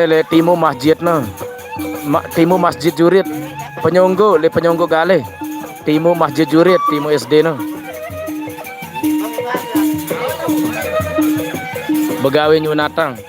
Le timu masjid no, timu masjid jurit, penyonggo le penyonggo gale, timu masjid jurit, timu SD no, begawe nyunatang.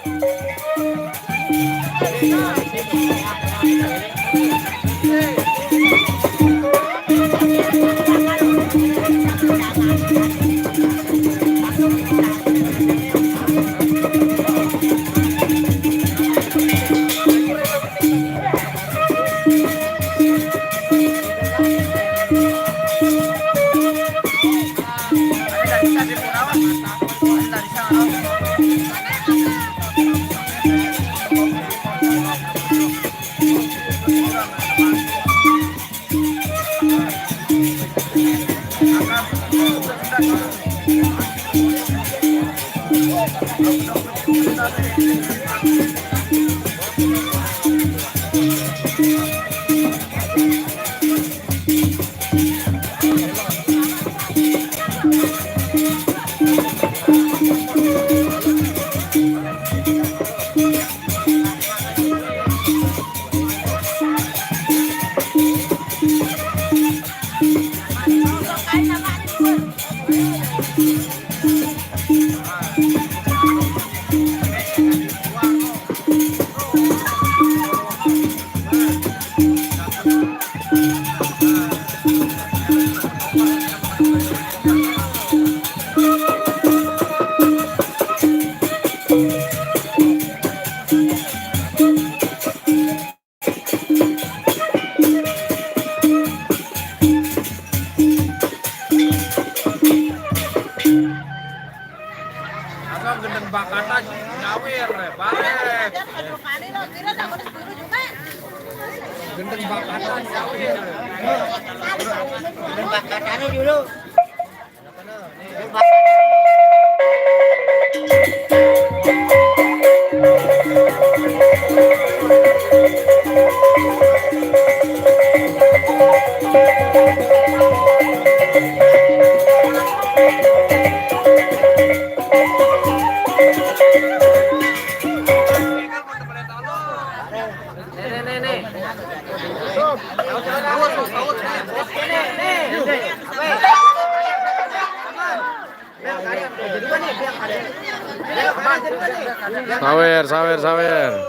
Sawer.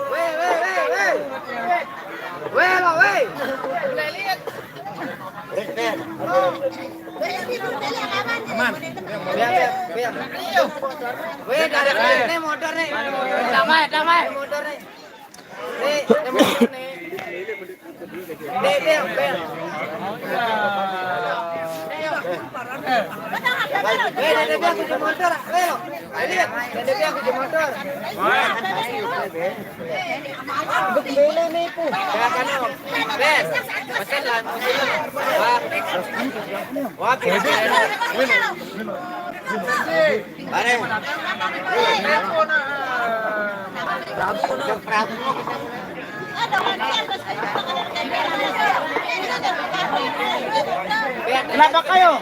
Kenapa kayo?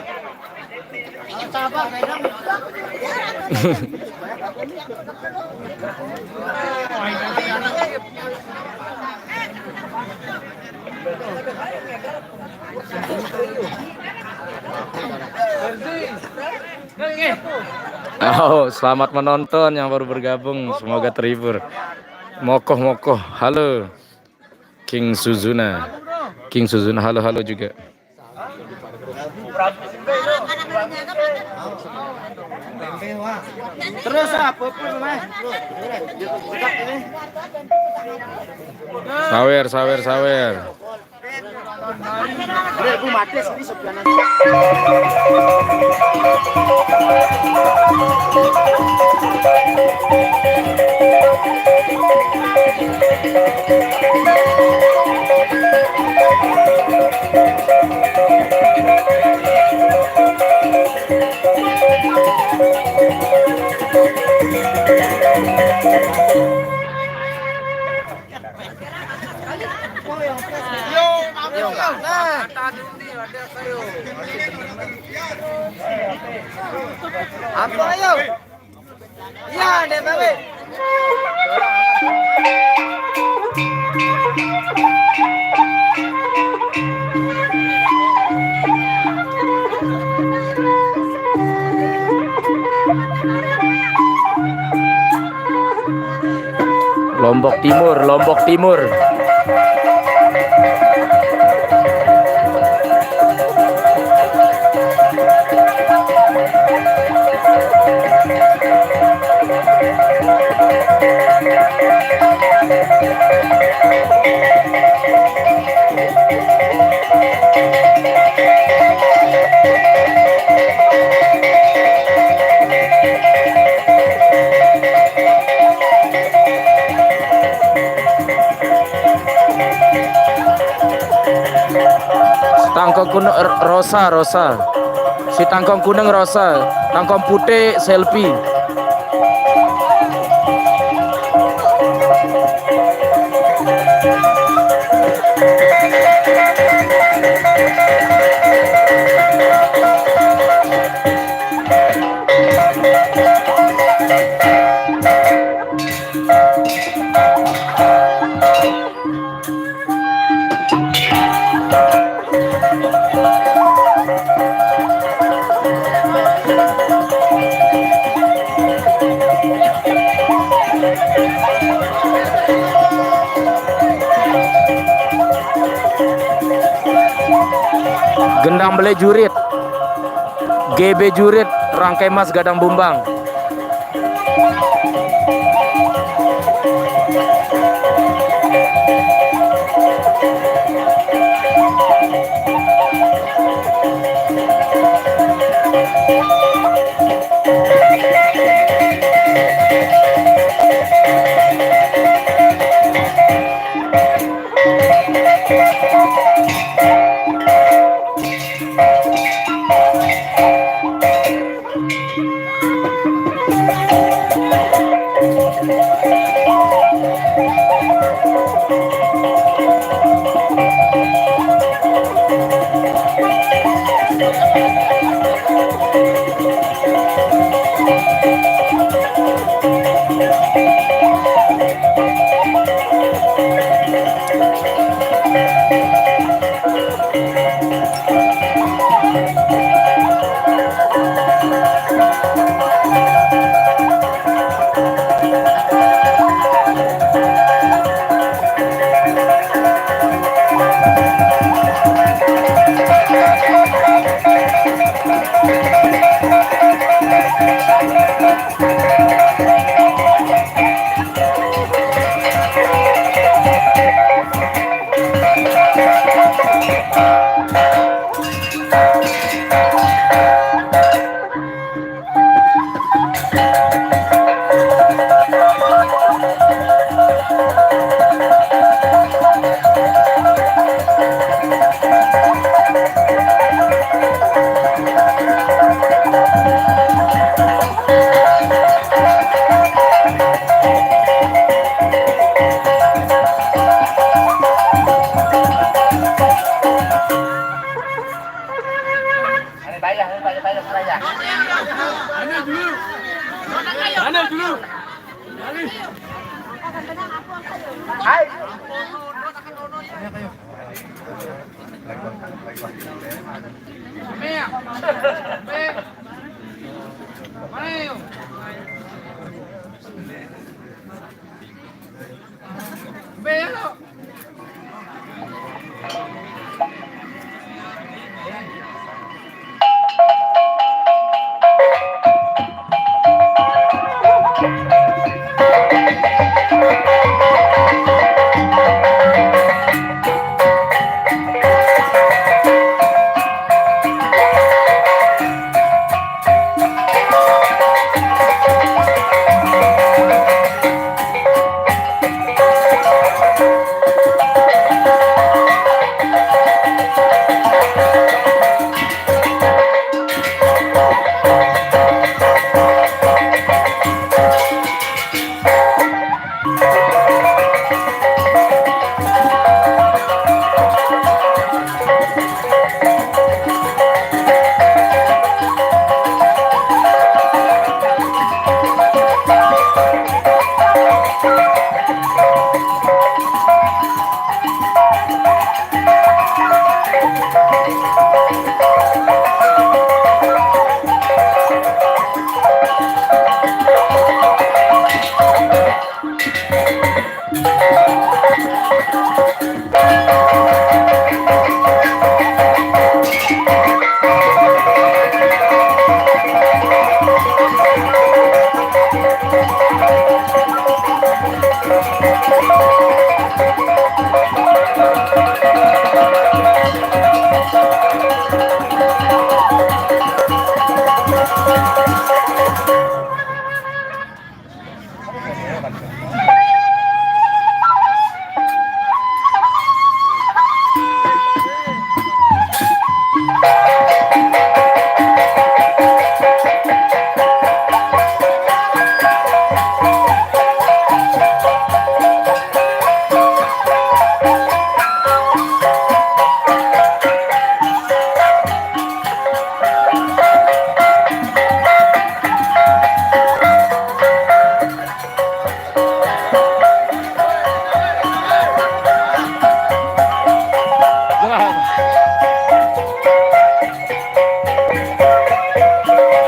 Sabar, Oh, selamat menonton yang baru bergabung. Semoga terhibur. Mokoh. Halo. King Suzuna. Halo juga. Terus apa pun mas? Sawer. Bu mati sini sebelah. Apa ayo? Iya, deh babe. Lombok Timur. Tangkong kuning Rosa. Si tangkong kuning Rosa, tangkong putih Selfie. Gendang bele jurit, GB jurit, rangkai mas gadang bumbang.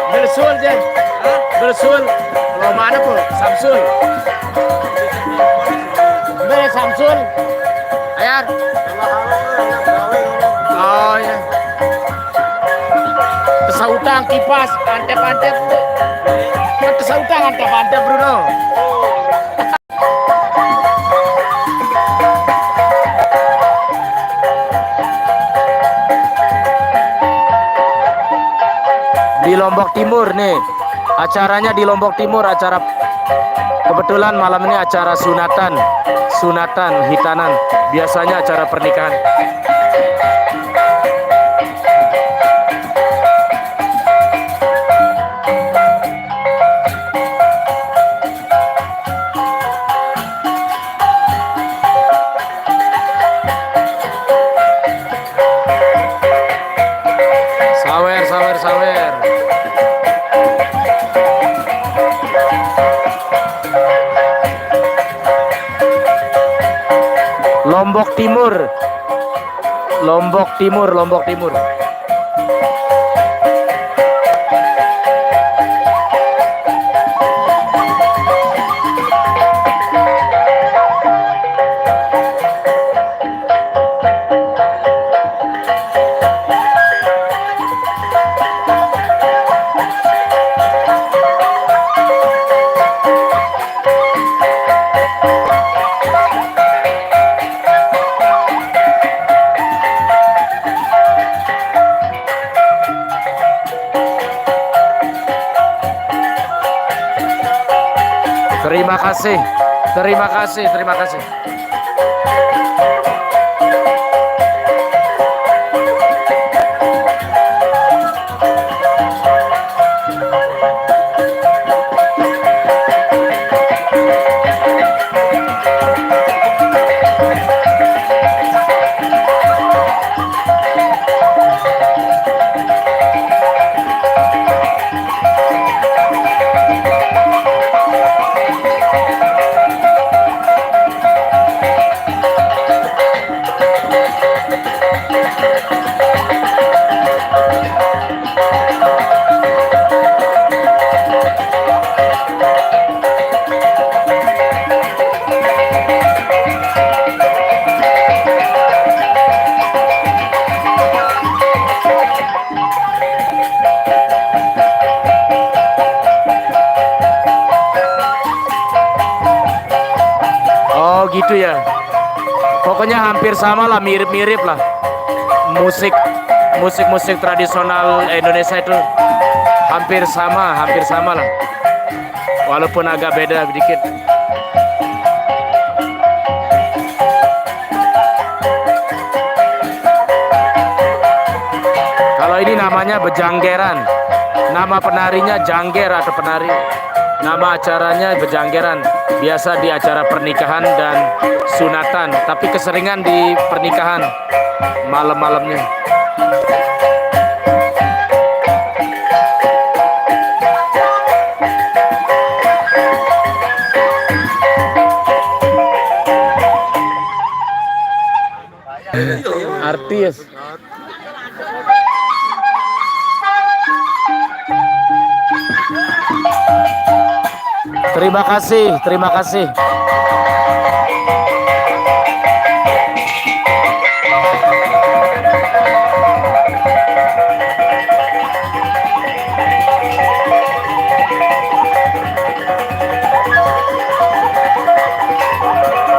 Bersul Jen. Bersul. Kalau mana po? Samsul. Be Samsul. Ayan. Oh ya. Kesautang kipas, antep-antep. Kesautang antep-antep Bruno. Di Lombok Timur nih, acaranya di Lombok Timur, acara kebetulan malam ini acara sunatan hitanan, biasanya acara pernikahan. Sawer. Lombok Timur. Terima kasih. Pokoknya hampir sama lah, mirip-mirip lah. Musik tradisional Indonesia itu hampir sama lah. Walaupun agak beda sedikit. Kalau ini namanya bejanggeran. Nama penarinya jangger atau penari. Nama acaranya bejanggeran. Biasa di acara pernikahan dan sunatan, tapi keseringan di pernikahan malam-malamnya. Artis. Terima kasih.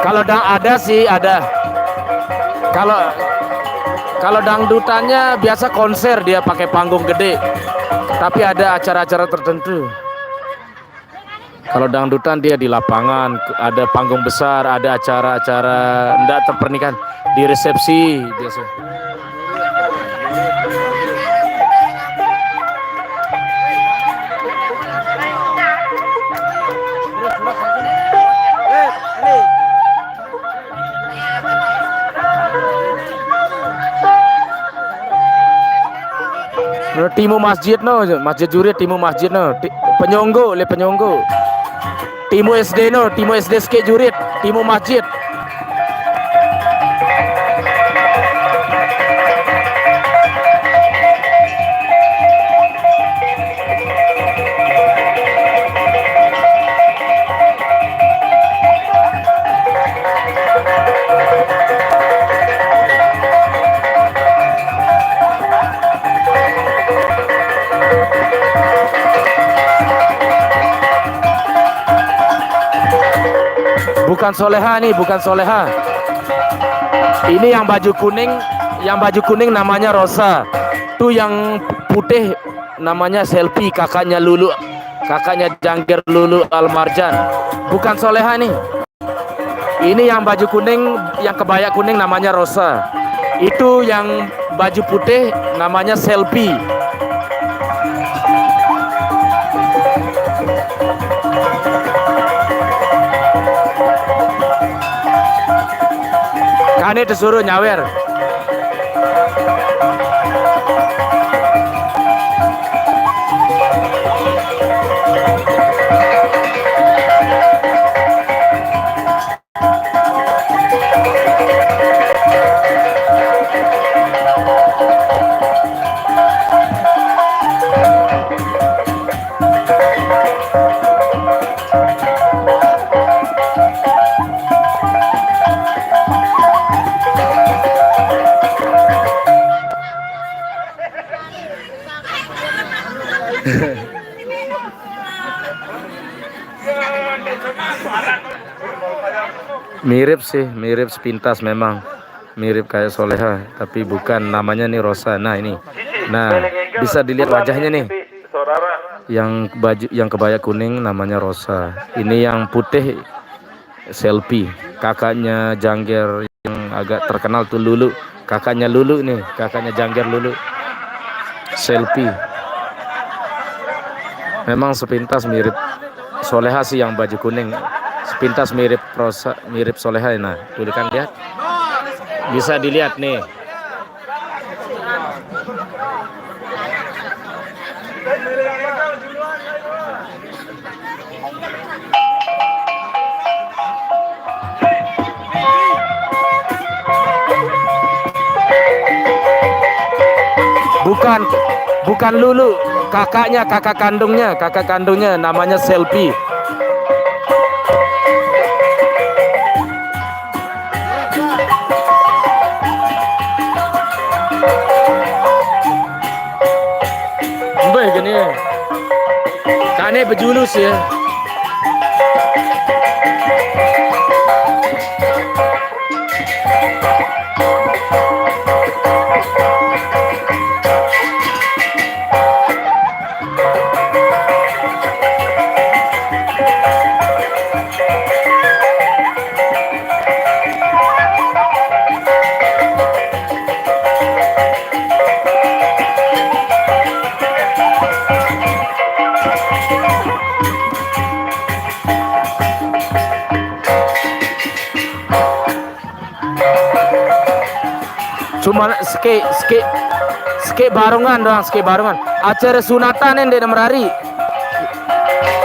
Kalau ada sih ada. Kalau dangdutannya biasa konser, dia pakai panggung gede. Tapi ada acara-acara tertentu. Kalau dangdutan dia di lapangan, ada panggung besar, ada acara-acara enggak pernikahan di resepsi biasa. Timu masjid no, masjid jurit timu masjid no, penyonggo. Timu SD no, timu SD ske jurit, timu masjid. Bukan soleha. Ini yang baju kuning namanya Rosa. Tuh yang putih namanya Selfie, kakaknya Jangger Lulu Almarjan. Bukan soleha nih. Ini yang baju kuning, yang kebaya kuning namanya Rosa. Itu yang baju putih namanya Selfie. Kane disuruh nyawer. Mirip sepintas memang. Mirip kayak soleha, tapi bukan, namanya nih Rosa. Nah, ini. Nah, bisa dilihat wajahnya nih. Yang kebaya kuning namanya Rosa. Ini yang putih Selfie. Kakaknya Jangger yang agak terkenal tuh Lulu. Kakaknya Lulu nih, kakaknya Jangger Lulu. Selfie. Memang sepintas mirip soleha sih yang baju kuning. Sepintas mirip Rosa, mirip soleha. Nah, tuh kan lihat. Bisa dilihat nih. Bukan Lulu, kakak kandungnya namanya Selfie. Mbah gini. Kane bejulus ya. Cuma ske barongan doang, ske barongan. Acara sunatan yang di Merari.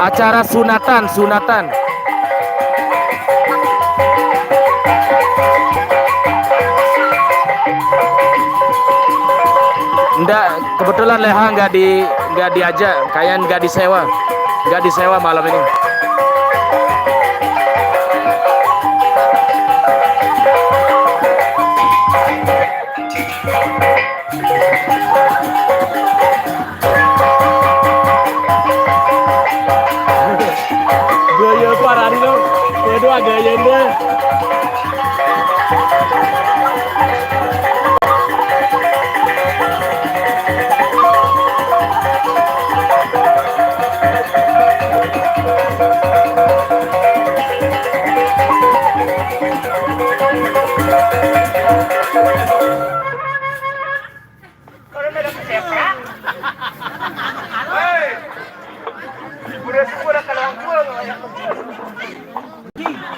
Acara sunatan. Nggak, kebetulan Leha nggak diajak, kayak nggak disewa malam ini. Gaya parah nih lo, itu agak deh.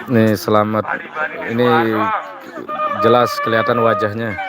Nih selamat, ini jelas kelihatan wajahnya.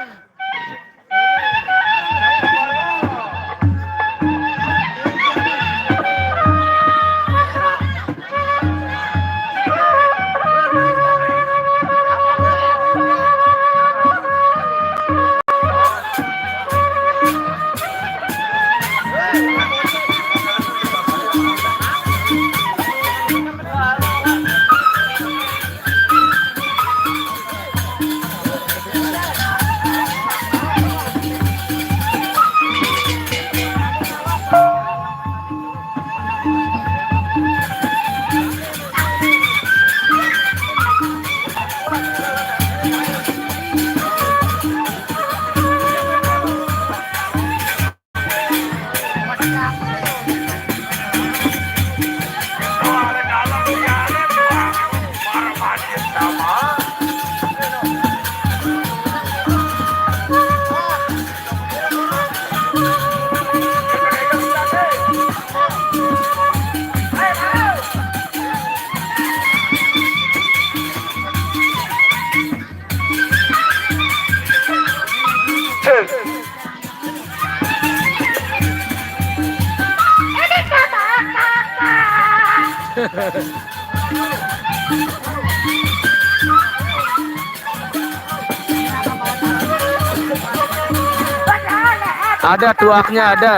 Ada tuaknya ada.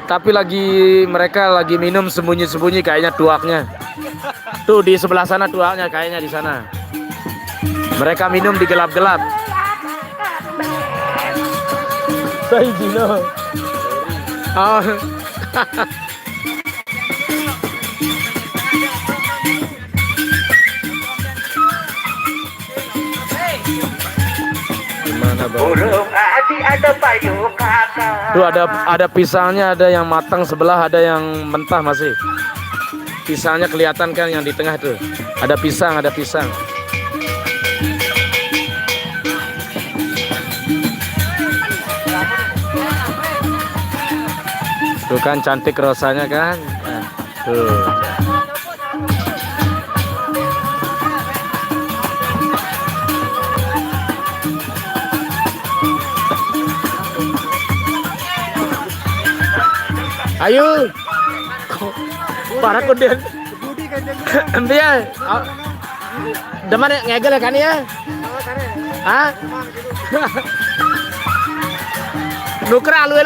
Tapi mereka lagi minum sembunyi-sembunyi kayaknya tuaknya. Tuh di sebelah sana tuaknya kayaknya di sana. Mereka minum di gelap-gelap. Say Gino. Oh. Burung hati ada payung kakak. Tuh ada pisangnya, ada yang matang sebelah, ada yang mentah masih. Pisangnya kelihatan kan yang di tengah tuh. Ada pisang. Tuh kan cantik rasanya kan. Tuh. Ayo, para kunden. Dia, deman ngegel kan ya? Hah? Nukra lu.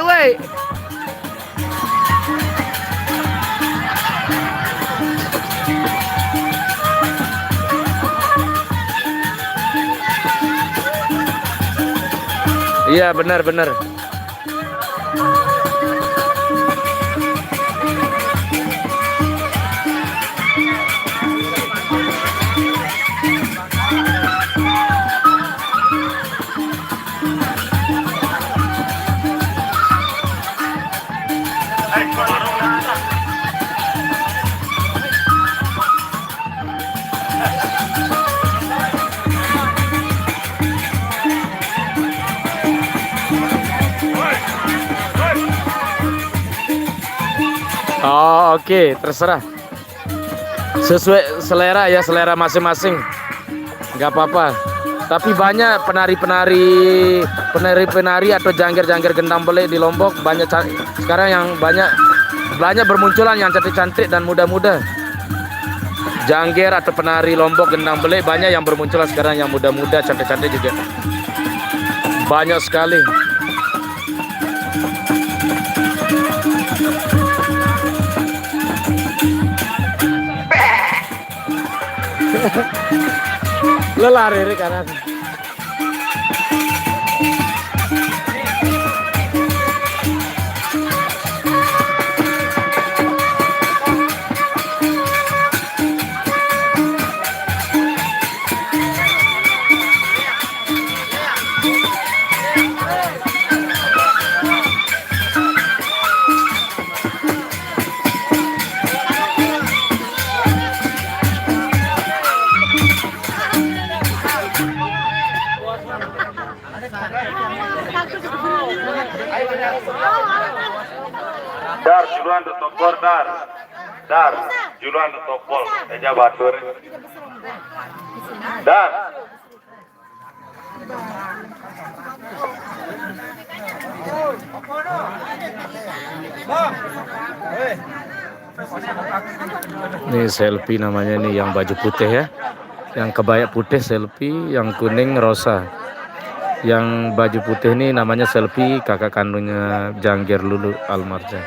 Iya benar. Oh, oke, terserah. Sesuai selera ya, selera masing-masing. Nggak apa-apa. Tapi banyak penari-penari atau jangger-jangger gendang belek di Lombok banyak sekarang yang banyak bermunculan yang cantik-cantik dan muda-muda. Jangger atau penari Lombok gendang belek banyak yang bermunculan sekarang yang muda-muda, cantik-cantik juga. Banyak sekali. Lelah Riri kanan. Dar juluan tu topor dar. Dar juluan tu topor. Eja batur. Dar. Ini selfie namanya nih yang baju putih ya. Yang kebaya putih selfie, yang kuning rosa. Yang baju putih ini namanya selfie kakak kandungnya Jangger Lulu Almarja.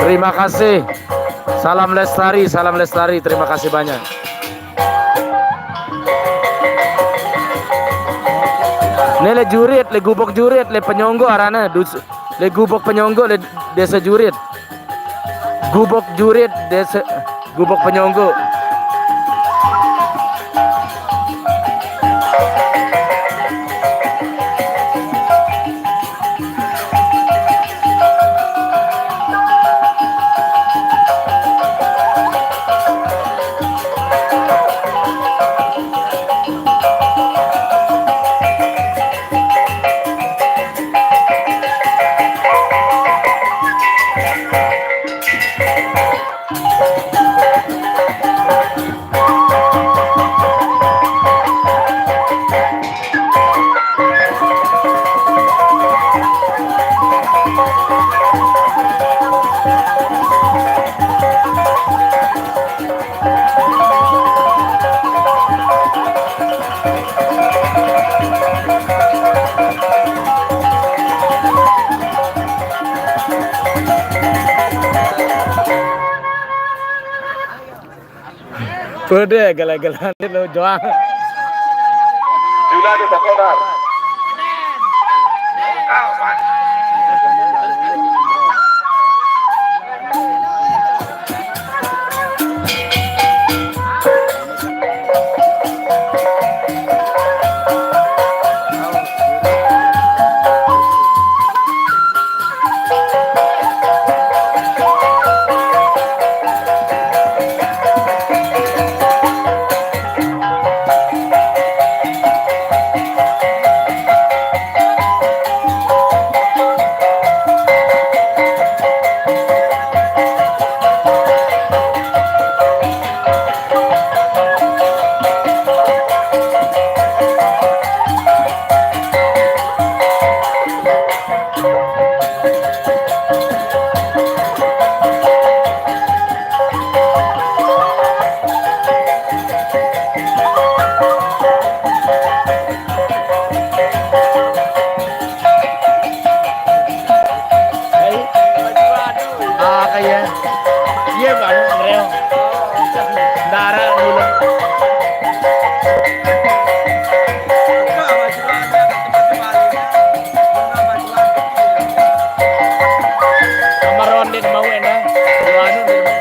Terima kasih. Salam lestari, salam lestari. Terima kasih banyak. Ini le jurit, le gubok jurit, le penyonggo arana, le gubok penyonggo, le desa jurit. Gubok jurit, desa gubok penyonggo. Pede gala-gala lo joang. Juluan tu topor dar. Iya, Bang Andreo. Ara dulu. Kamar Rondin mau enak. Anu di rumah.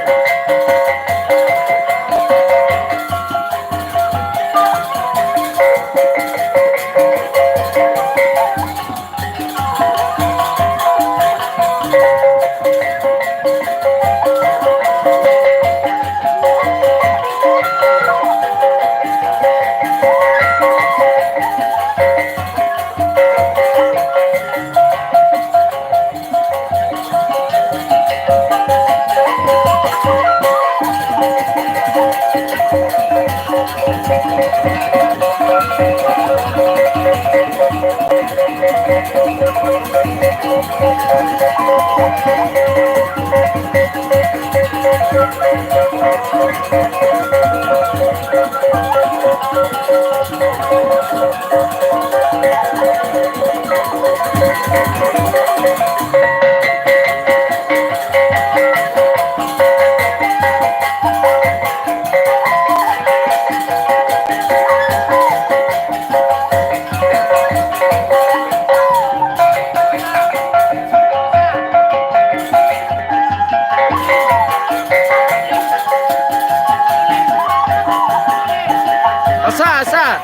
Asa.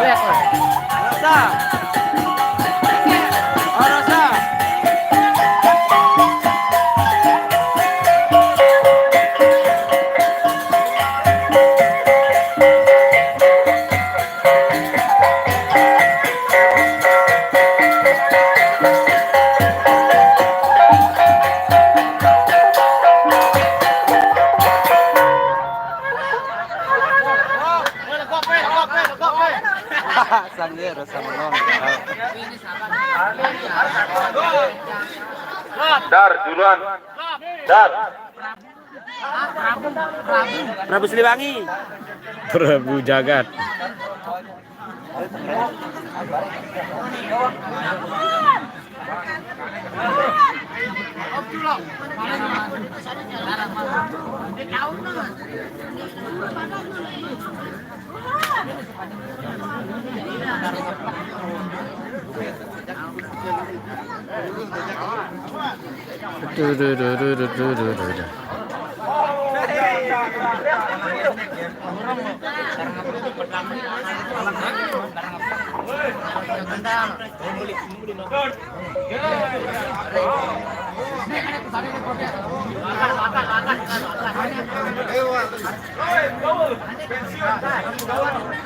Lihat. Dar duluan. Dar. Prabu Siliwangi. Prabu Jagat.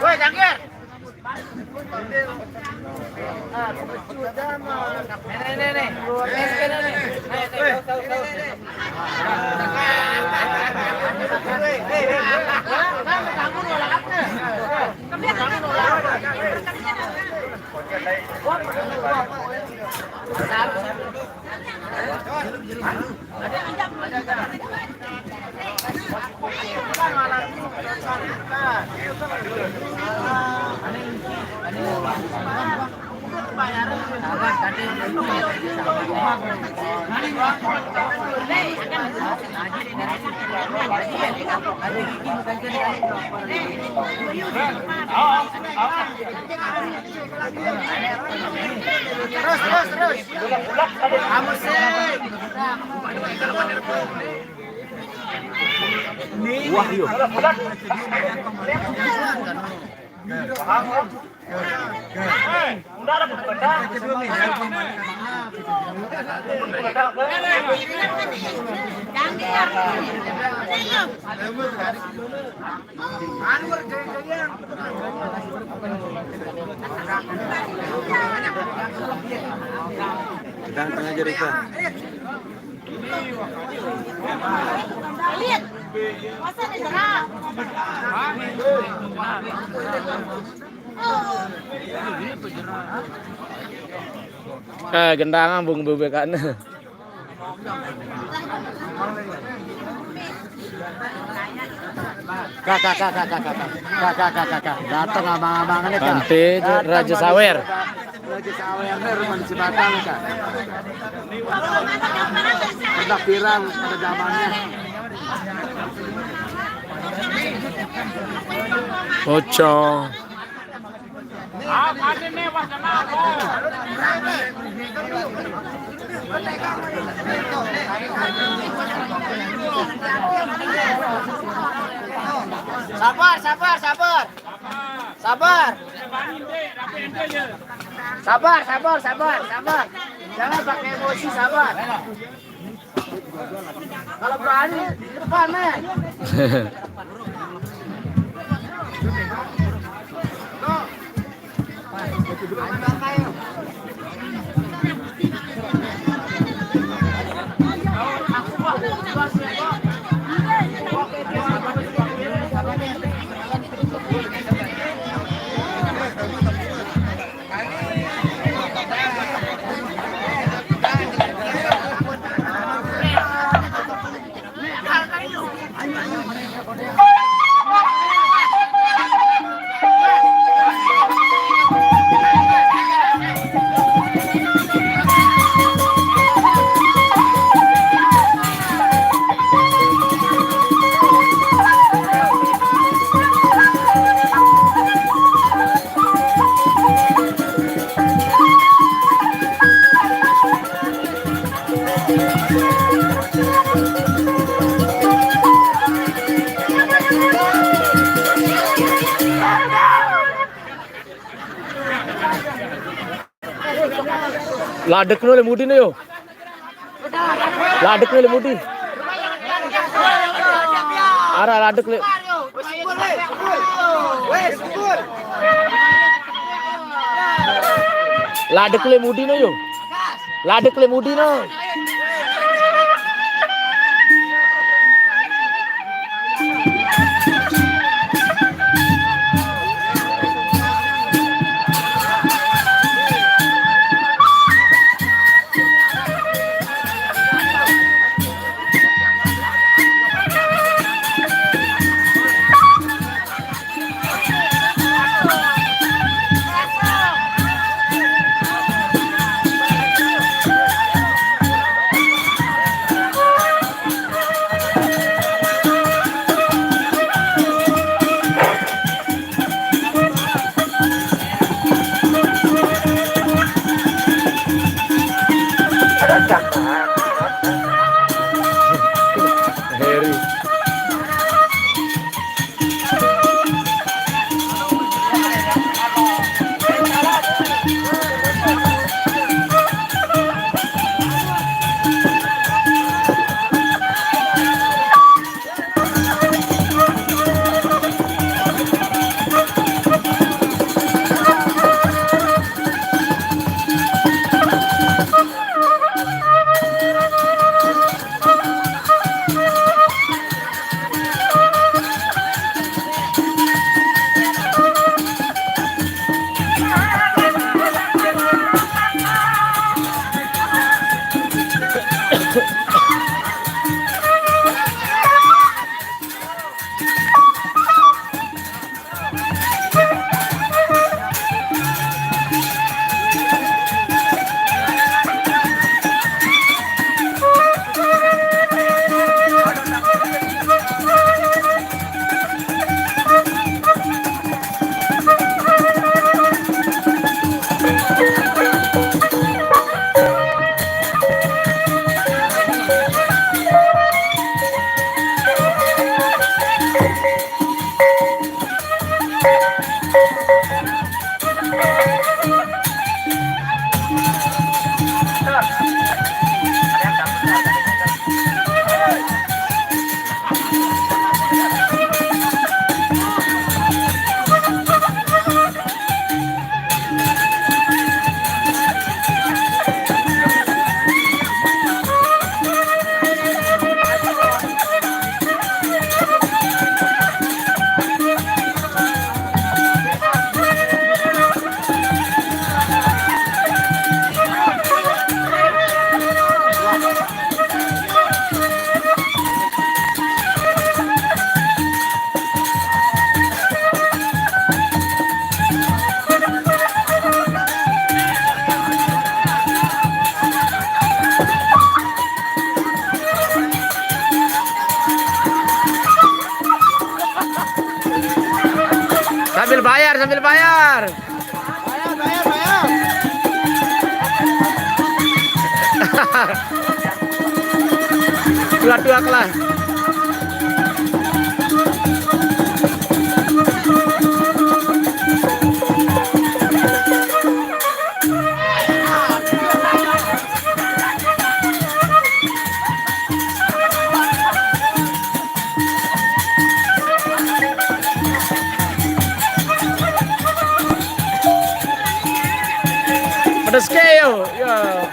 Woi, Jangkir. Terus. Kamu sih. Wah, yuk. Lihat, masa nih sana? Gendangan bung bebekan. Kakak. Datang abang-abangan nih, Kak. Nanti Raja Sawer. Raja Sawer rumah di Cibatang, Kak. Hendak viral pada zamannya. Pocong. Sabar, sabar, sabar. Sabar. Sabar, sabar, sabar, sabar. Jangan pakai emosi, sabar. Kalau berani di depan, men. Ladek nu le mudi ne yo. Ladek nu le mudi. Ara ladek le. Ladek le mudi ne yo. Ladek le mudi no. sambil bayar. Bayar. Dua kelas. Pedes ke yo. Ya.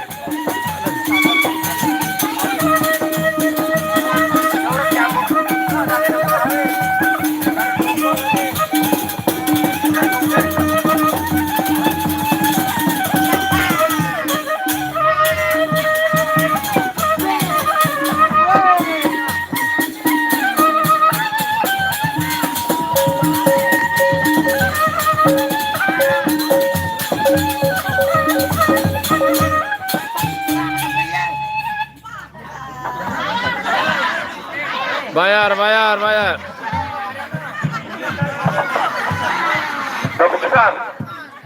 Bayar. Toko besar.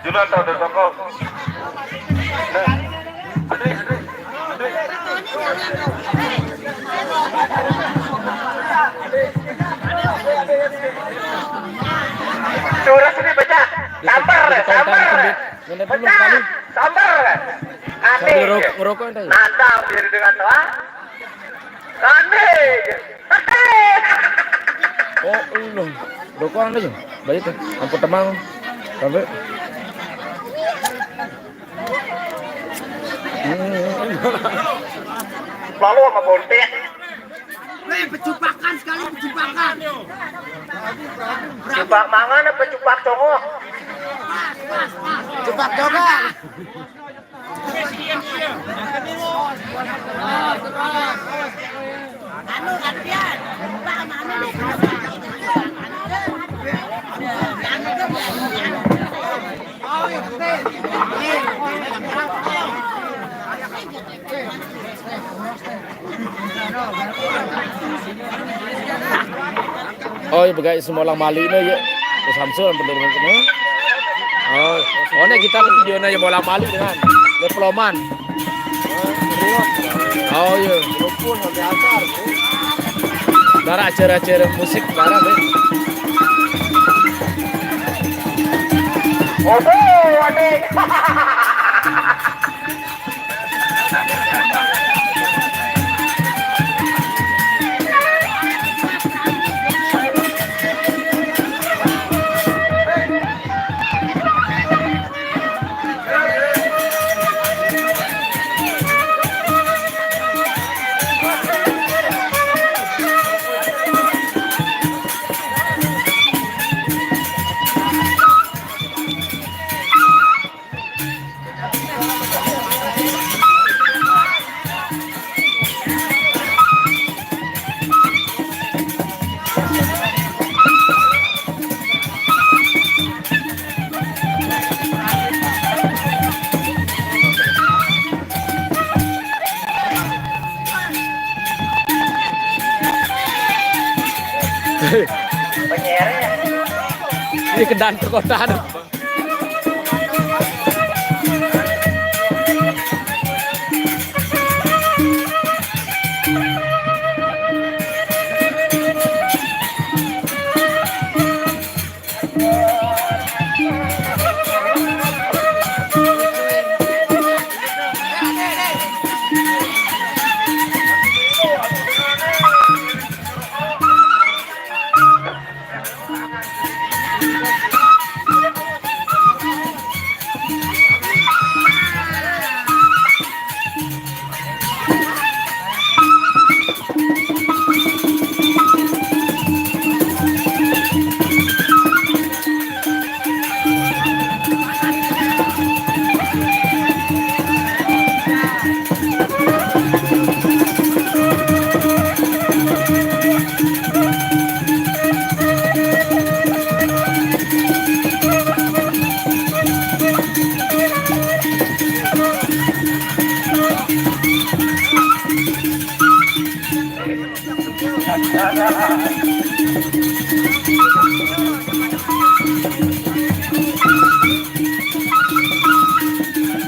Jualan tahu dari toko. Curah sini baca. Sambar. Baca. Sambar. Aneh. Ngerokok enggak? Nantang diri dengan doa. Aneh. Oh, belum. Rokok aja. Baik tuh. Ampun temang. Sampai. Lalu sama bontek. Pecupakan sekali, pecupakan. Cupak mangan apa cupak congok? Cepat juga. Anu gantian. Pak mana nih? Oh, iya begai semua orang Mali ini ya. Terus Samsul bener-bener semua. Oh, ini kita ke videonya yang bola Mali dengan diploman. Oh iya. Darah acara-acara musik darah deh. Oh, adik. Penyernya. Ini kedan perkotaan.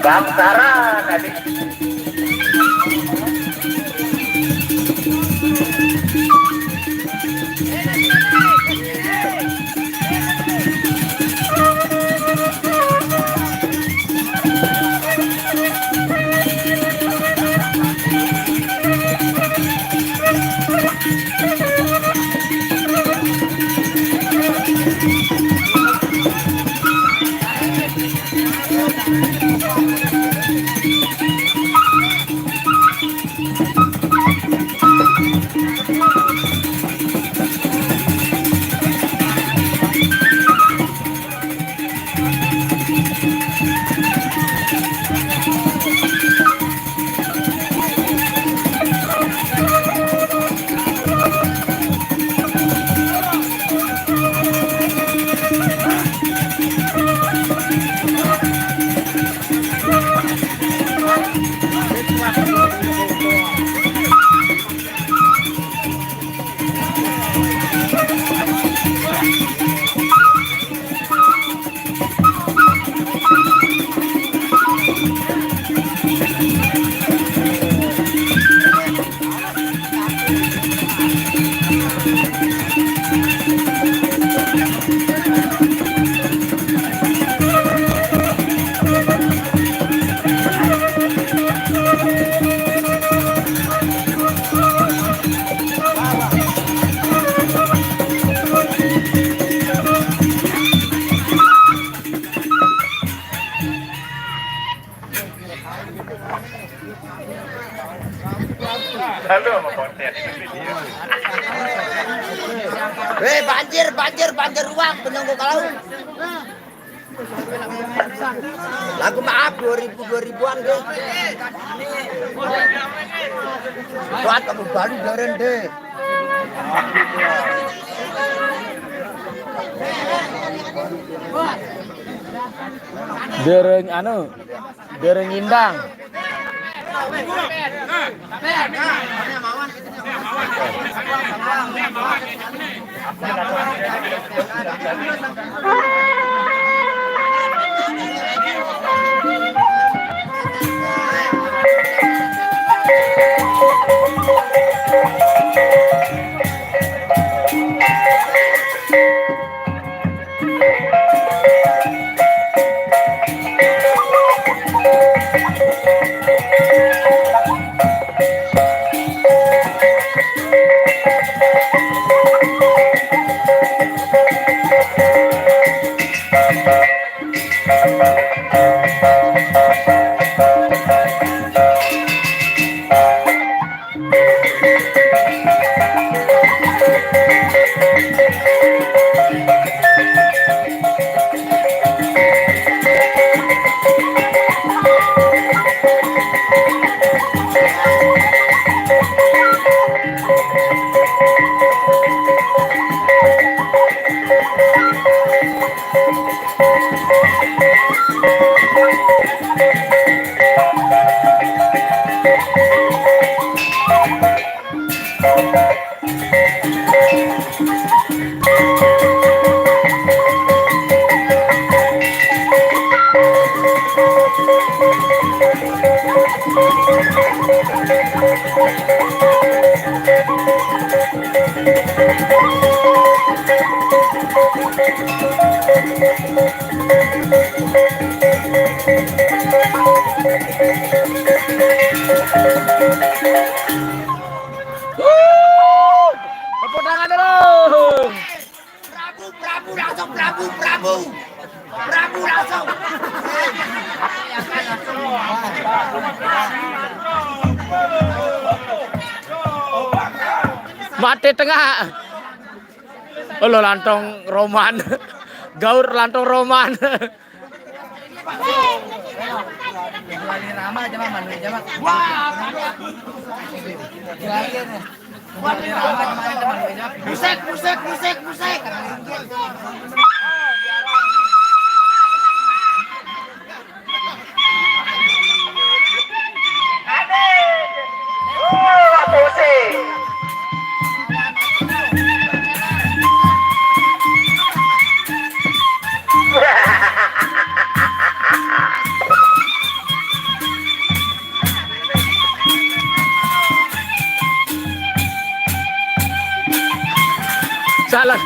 Bangsaran adik. Halo, mau konten video. Banjir uang penunggu kalau. Lagu maaf 2000-an deh. Buat kamu baru jaren deh. Dereng indang. Tepuk tangan dulu. Prabu langsung. Prabu langsung. Mati tengah. Oh lo lantong roman. Gaur lantong roman. Musik. galak.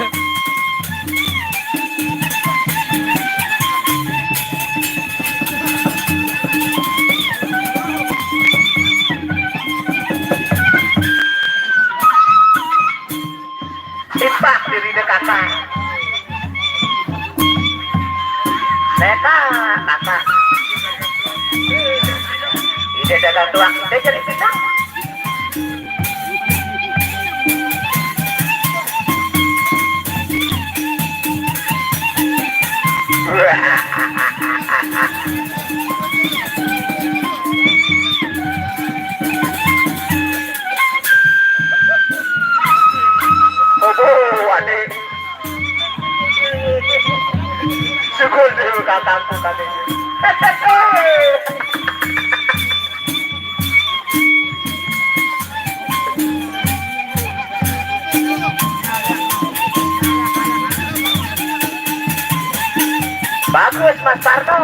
Timpak diri kakak. Neta, kakak. Ide dagang tuang, dia jadi pisang. Oh, adik. Syukur dulu kakakku tadi. Bagus Mas Parno.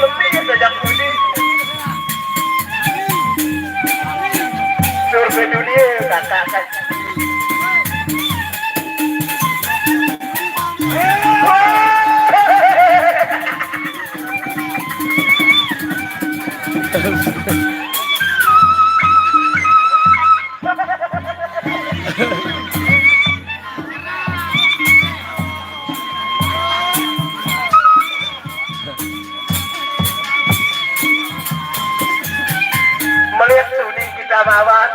Lebih sejak budi. Survei dunia kakak. Melihat studi kita bawa.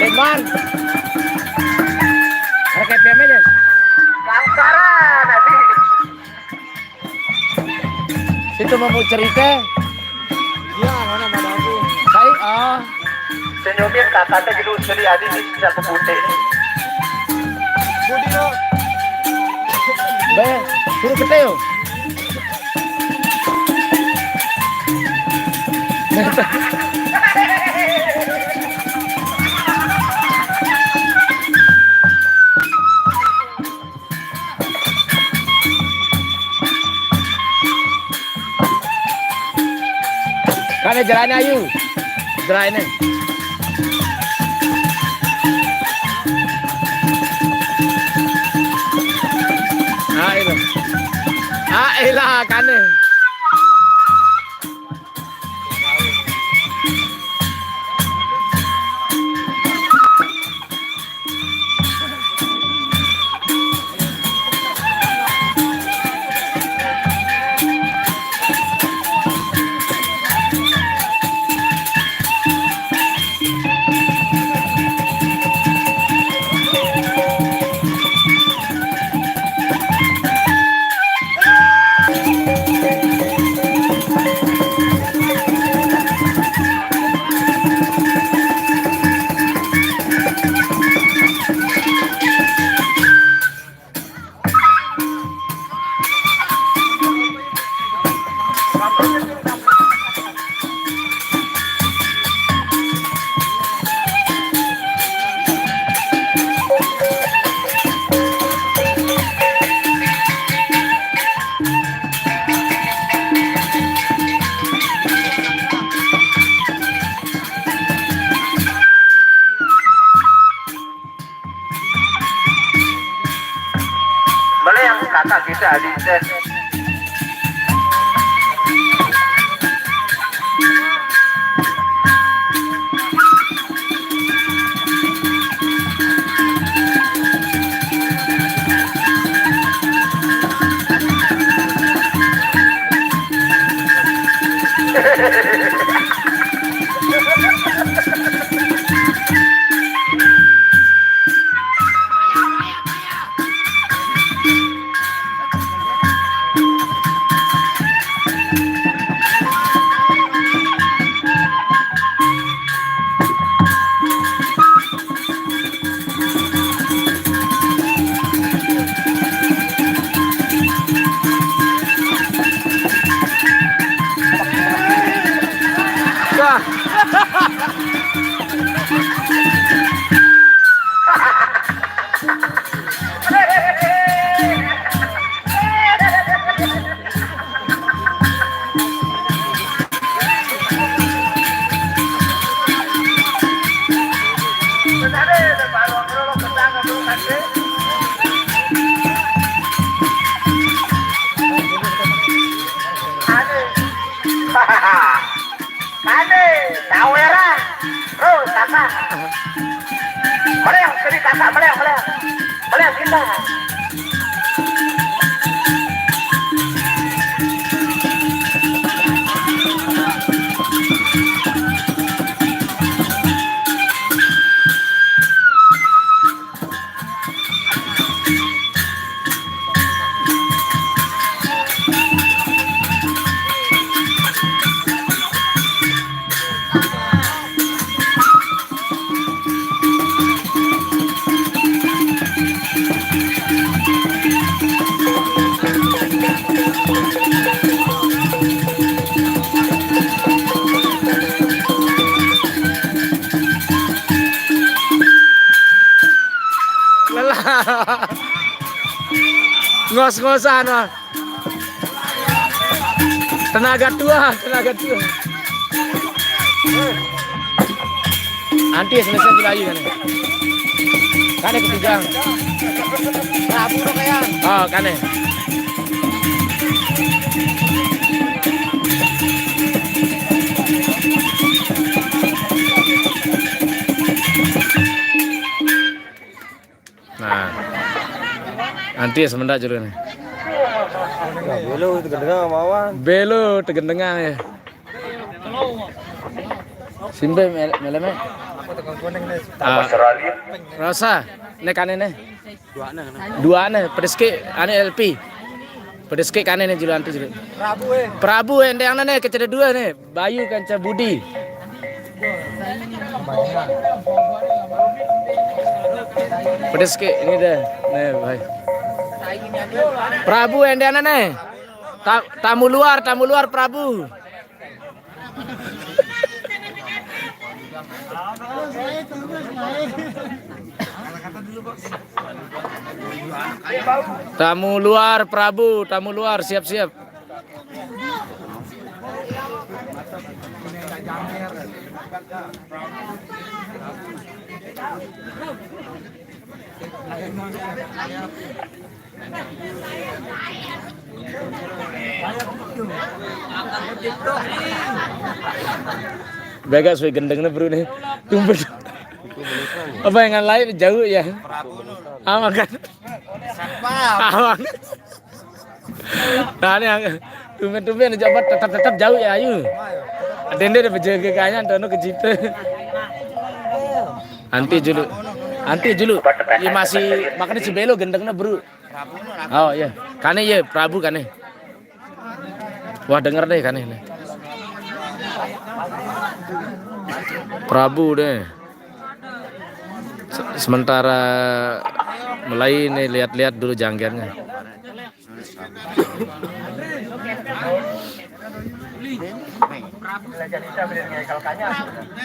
Leman. Pakai PM aja. Kangkara nanti. Situ mau cerita. Iya, mana aku. Saya Senyumin kakaknya gitu sedih aja di bisa kebute. Budi lo. Be, suruh kita yuk. Kana jalan ayu. Jalan. Elah kana. Mana yang kakak kita Adisen? Meleang, jadi kakak meleang, meleang. Meleang kita. Ngos-ngosan mah. Tenaga tua, tenaga tua. Anti selesai lagi kan. Kane ketiga. Prabu lo kaya. Oh, kane. Nah. Nanti semendak juru nih. Belo tegendengan mawan. Belo tegendengan ya. Simbe meleme. Australia. Rasa nek kane ne. Dua ane pedeske ane LP. Pedeske kane ne julu antu julu. Prabu endang ne kecede dua ne. Bayu kanca Budi. Pedeske ini deh. Nih, baik. Prabu endana nih. Tamu luar Prabu. Tamu luar Prabu, tamu luar siap-siap. Begas we gendengnya bro nih. Tumpet. Apa yang lain jauh ya? Aman kan? Aman. Nah ini yang tumpet jabat tetap jauh ya ayu. Dende udah berjaga kayaknya antono ke jitu. Anti julu. Ya masih makanya sebelo gendengnya bro. Oh iya, kane ya Prabu kane. Wah denger deh kane. Prabu deh. Sementara mulai nih lihat-lihat dulu jangkirnya.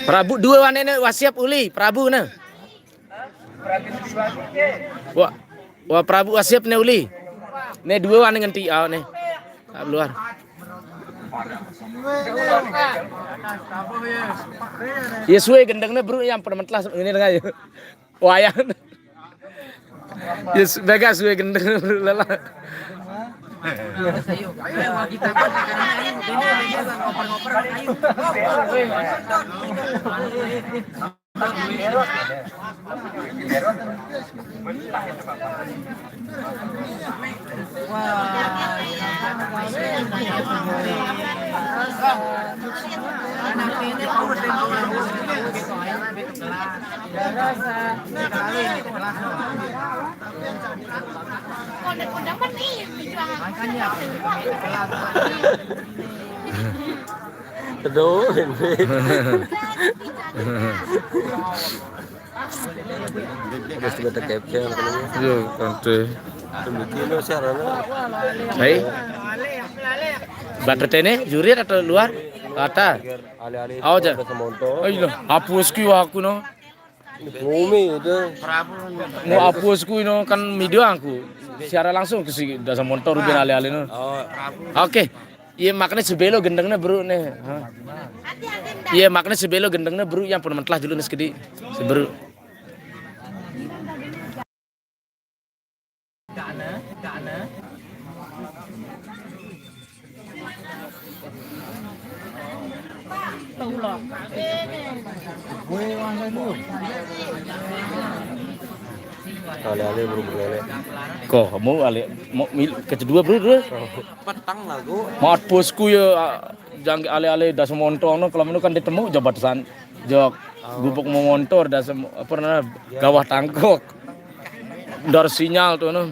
Prabu dua wane wasiap uli Prabu na. Wah Prabu wasiap ne uli. Ne dua wane ngenti ne. Luar. Yesuai gendengnya bro yang permentlas ini dengar ya. Wayang. Yes begas suwe gendeng bro lala. Aduh, Guys kita capture namanya. Yo kante. Demikian siarannya. Hai. Baterainya juri atau luar? Kata. Ali-ali. Aja. Semonto. Ayo hapus ku aku no. Bumi itu. Mau hapus ku no kan video aku. Secara langsung ke si dasa motor rubin ali-ali no. Oke. Iya makanya sebelo gendengnya bro nih. Iya makanya sebelo gendengnya bro yang pun mentlah dulu nih sekedi. Sebro. Ale-ale bro lele. Kok mau ale mau kedua bro bro. Petang lah gua. Mat bosku ya jangan ale-ale das montong kalau menu kan ditemu jabatan jok gubuk mau motor das apa namanya gawah tangkok. Dar sinyal tuh no.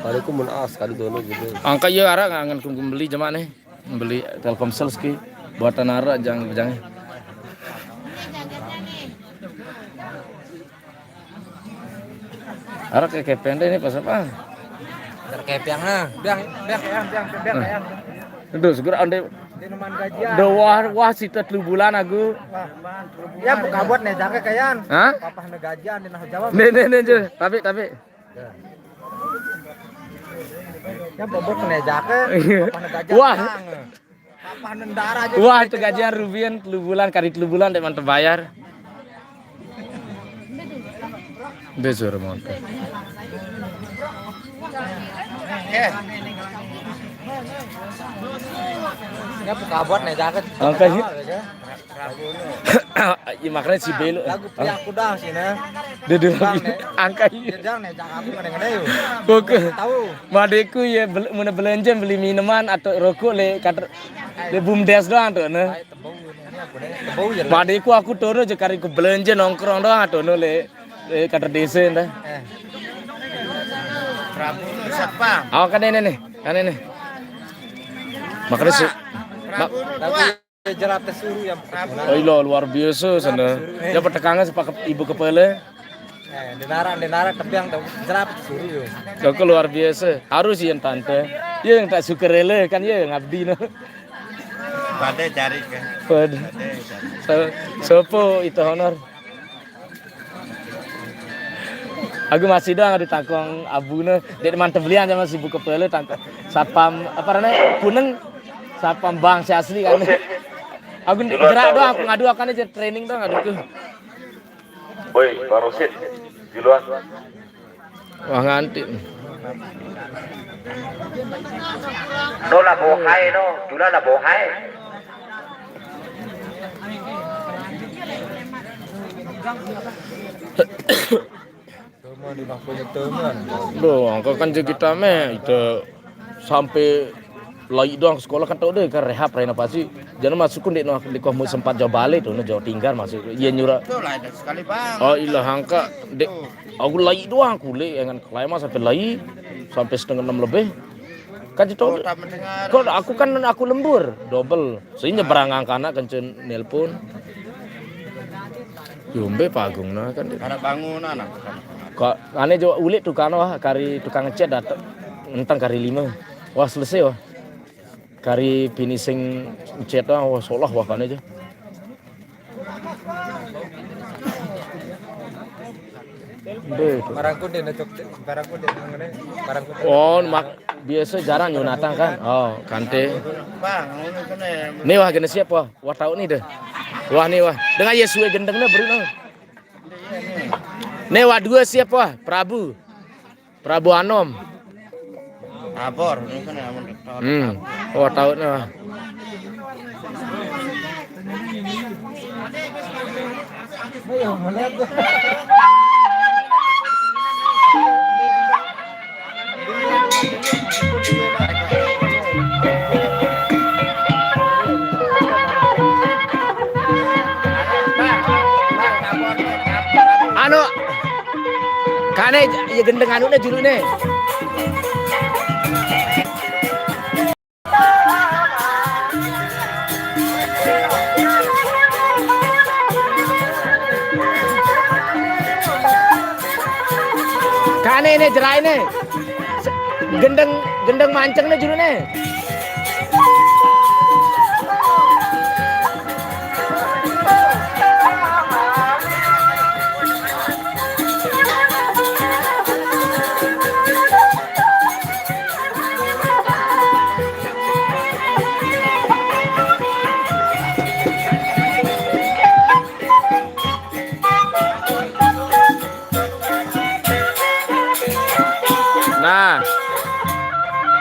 Kali ku mun as kali dono gitu. Angka ya arah ngangen ku beli jemaah nih. Beli Telkomsel ski buatan arah jangan. Arah kayak pendek ini pas apa? Terkepeng nah. Biang. Itu segera ande Minuman gajian. wah sita 3 bulan aku. Ya buka buat nih jake kayan. Hah? Papah na gajian di nah Jawa. Nih je. Tapi. Ya bobot nih jake. Papah na gajian. Wah. Papah nendara aja. Wah itu gajian Rubian 3 bulan kali 3 bulan dek mantep bayar. Besok mantep. Ya buka buat nih jake. Angka sih. Iya makanya si Belo. Lagu pria aku dah sih nah. Dede lagi. Angka iya. Jang nih jak aku ngene-ngene yuk. Oke. Tahu. Madeku ya mana belanja beli minuman atau rokok le bumdes doang tuh nah. Tebau ya. Madeku aku turun aja kari ku belanja nongkrong doang tuh le kader desa dah. Prabu siapa? Awak kan ini nih. Makanya sih. Tapi jerat suruh yang Oh iya luar biasa sana. Ya pertekangan sepak ibu kepala. denara tebiang jerat suruh yo. Kau luar biasa. Harus yang tante. Ya yang tak suka rela kan ya ngabdi no. Pada cari ke. Pada. Sopo itu honor. Aku masih doang di tangkong abuna. Dek mantep belian sama si buka pele tangkong satpam apa namanya kuneng satpam bank si asli kan. Aku gerak doang aku ngadu akan aja training doang ngadu tuh. Woi, Pak Rosid, duluan. Wah nganti. No là bồ hai no, chú là bồ hai. Teman di punya teman. Doh, angka kan kita meh itu sampai lagi doang sekolah kan tahu deh kan rehab renovasi. Jangan masuk kun di kamu sempat jauh balik tuh, jauh tinggal masuk. Iya nyurah. Itu lah sekali bang. Oh ilah angka dek aku lagi doang kulit dengan kelima sampai lagi sampai 5:30 lebih. Kan tahu. Kok aku lembur double. Sehingga nyebrang angkana kencen nelpon. Yombe pagung nah kan. Karena bangunan aku kan. Kok aneh jo ulit tukang wah kari tukang ngecat datang entang kari 5. Wah selesai wah. Kari finishing ngecat wah solah wah kan aja. Barangku dia necok barangku dia mengenai barangku. Oh biasa jarang nyunatan kan. Oh kante. Bang, ini kene. Nih wah gini siap wah. Wah tahu nih deh. Wah nih wah. Dengan Yesus gendengnya beri no. Nih wah 2 siap wah. Prabu Anom. Abor, ini kan ya. Wah tahu nih wah. Anu kane ya gendeng anu nih juru nih. Kane ini jerai nih. Gendeng manceng nih juru nih.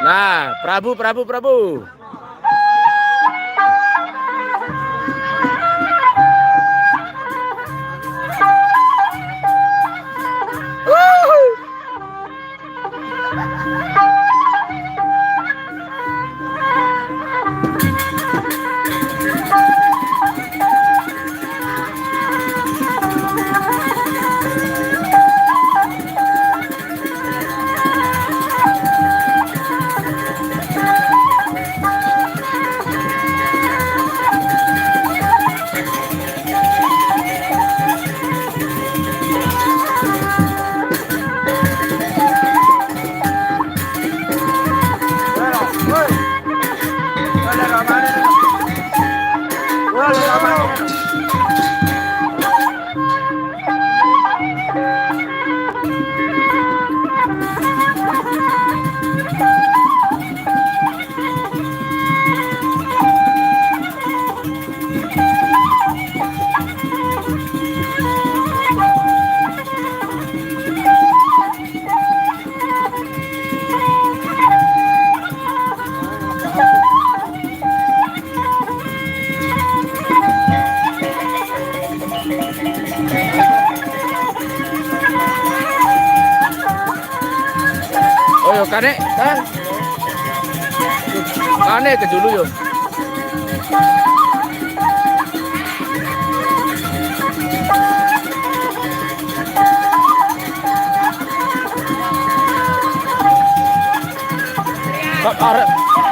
Nah, Prabu. yo kane, kan? Kane ke dulu yo.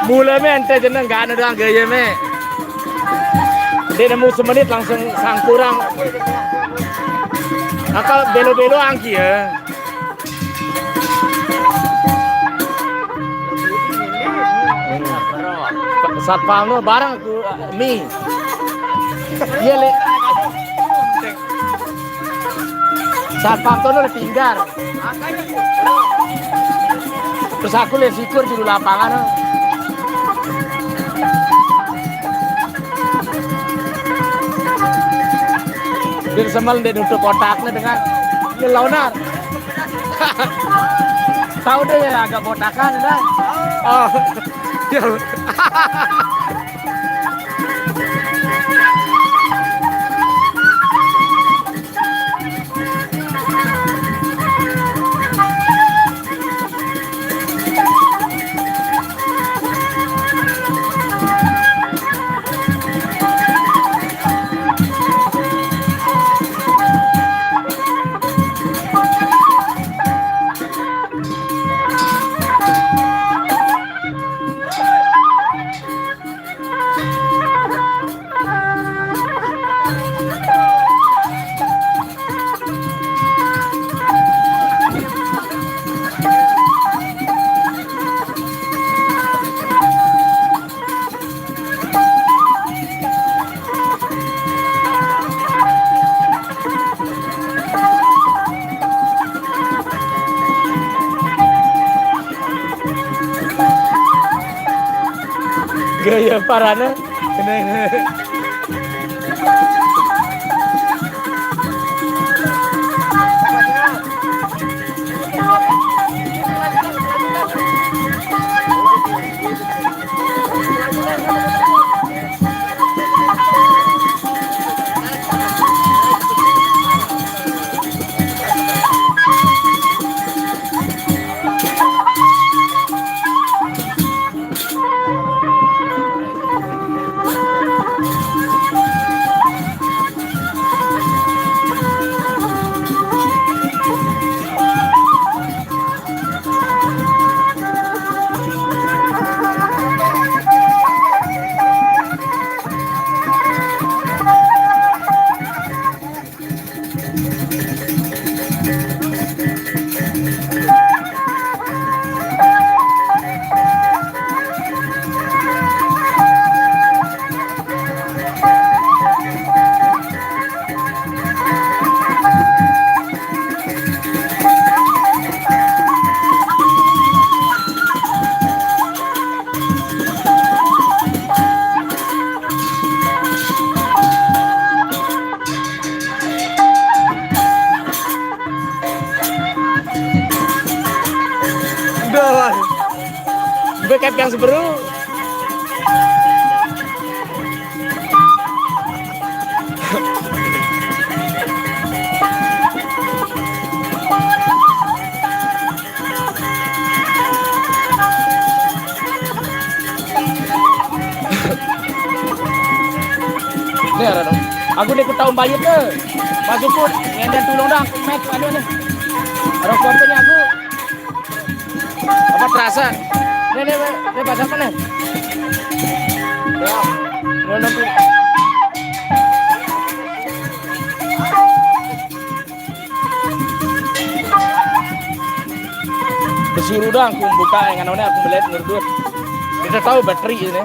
Mulai me ente jeneng gak ada orang gaya me. Dia nemu semenit langsung sang kurang. Akal belo-belo angki ya. Satpam no barang aku mie. Iya le. Satpam tuh no tinggal. Terus aku lihat sikur di lapangan. Dia semal dia nutup kotaknya dengan ngelaunar. Tahu deh ya agak botakan dah. Oh. Gaya parana kena. Backup yang seberu. Nih ada dong. Aku nih ketahuan bayut ke. Masuk pun ngenden tulung dah. Mek anu nih. Ada kontennya aku. Apa terasa? Nih baca apa nih? Ya, nanti. Disuruh dah aku buka yang anaknya aku melihat ngerdut. Kita tahu bateri ini.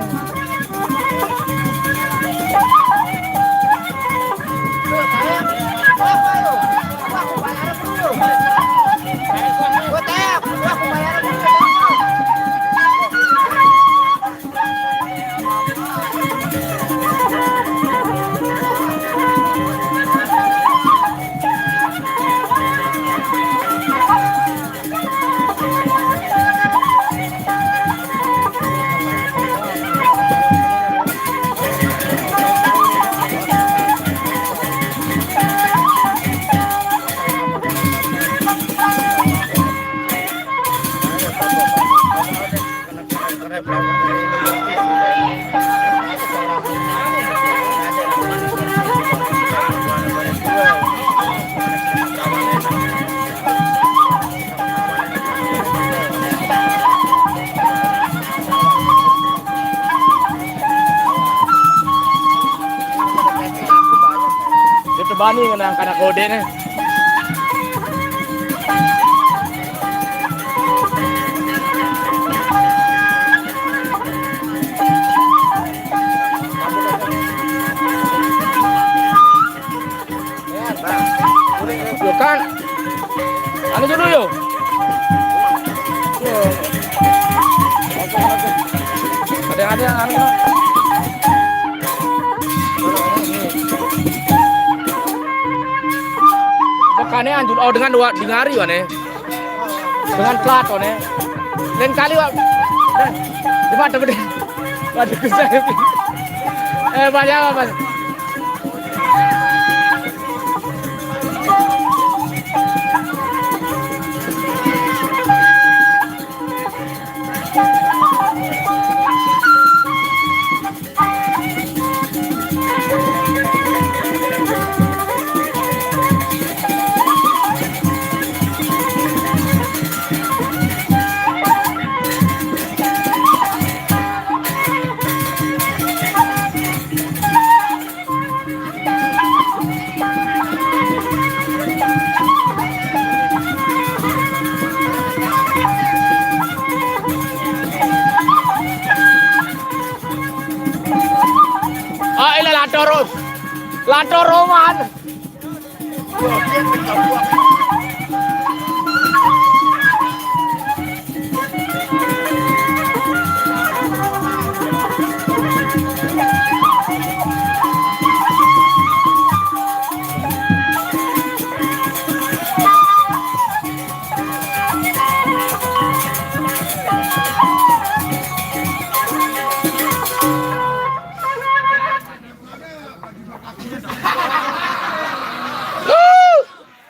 bani ngenang kana kode nih. Yo kan, anu dulu yo. Ada yang anu. Bekane anjur oh dengan dua dingari wane. Dengan plat wane. Lain kali wa. Di mana gede? Waduh kesel. Banyak apa? Lato Roman.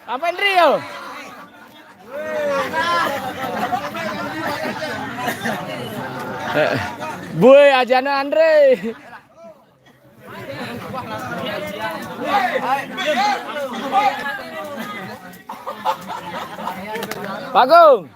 Apain Rio? Boy ajana Andre. Bagong.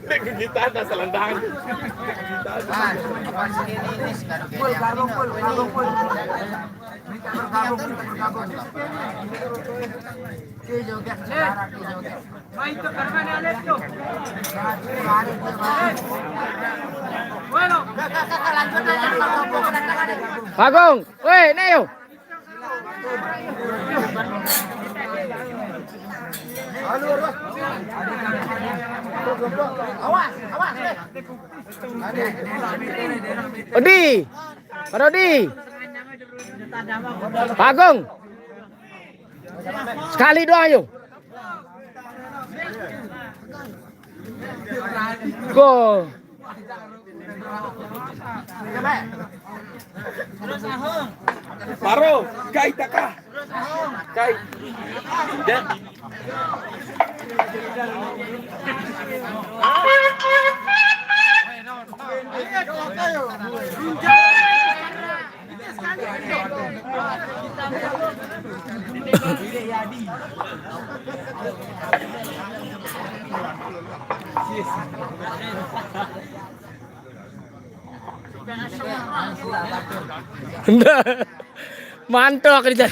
Kegitaan tak selendang. Bagong, weh, Neo. Odi, Rodi, Bagong, sekali doang ayo. Go. Paro, kai taka. Kai. Dan Mantap kerja.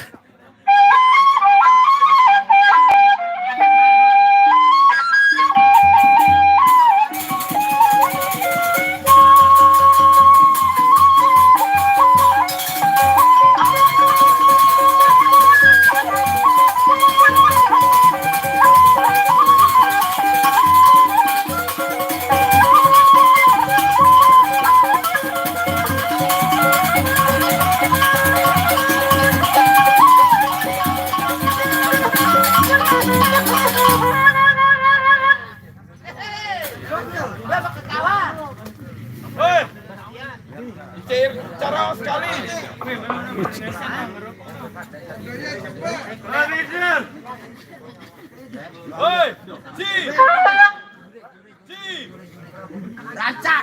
cara sekali. Oi, Ji. Ranca.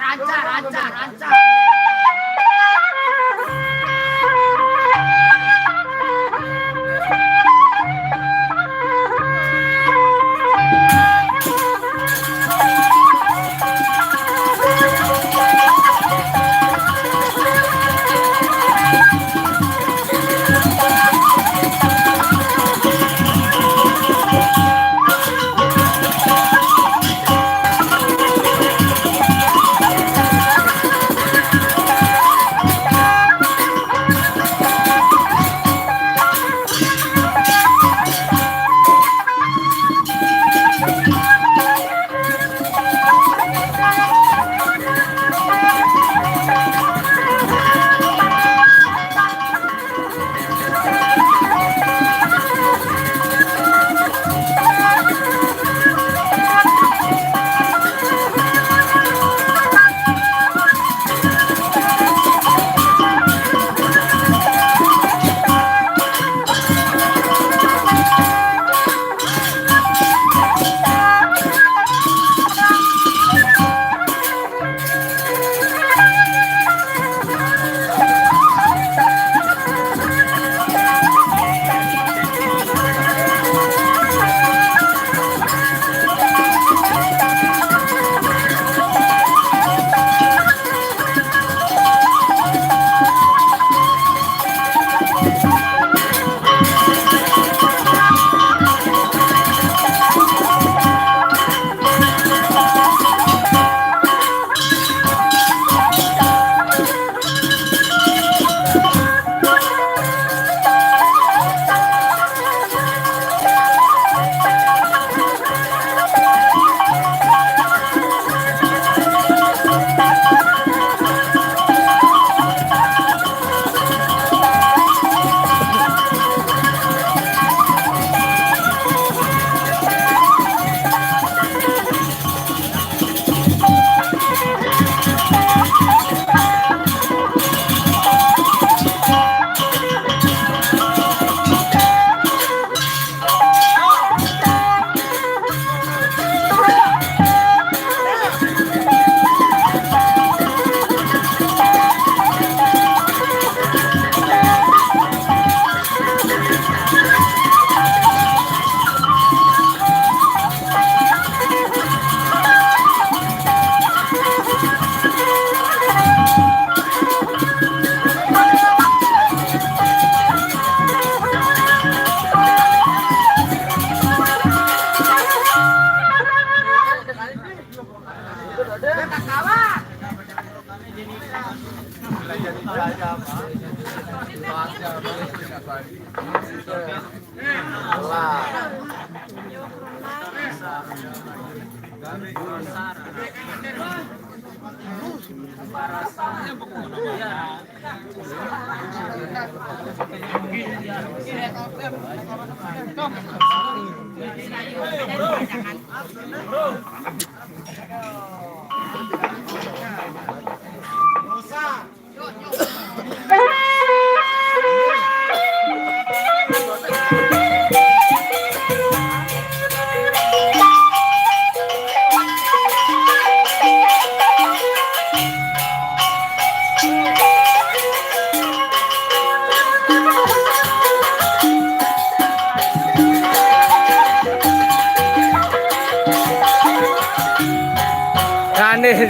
Aneh.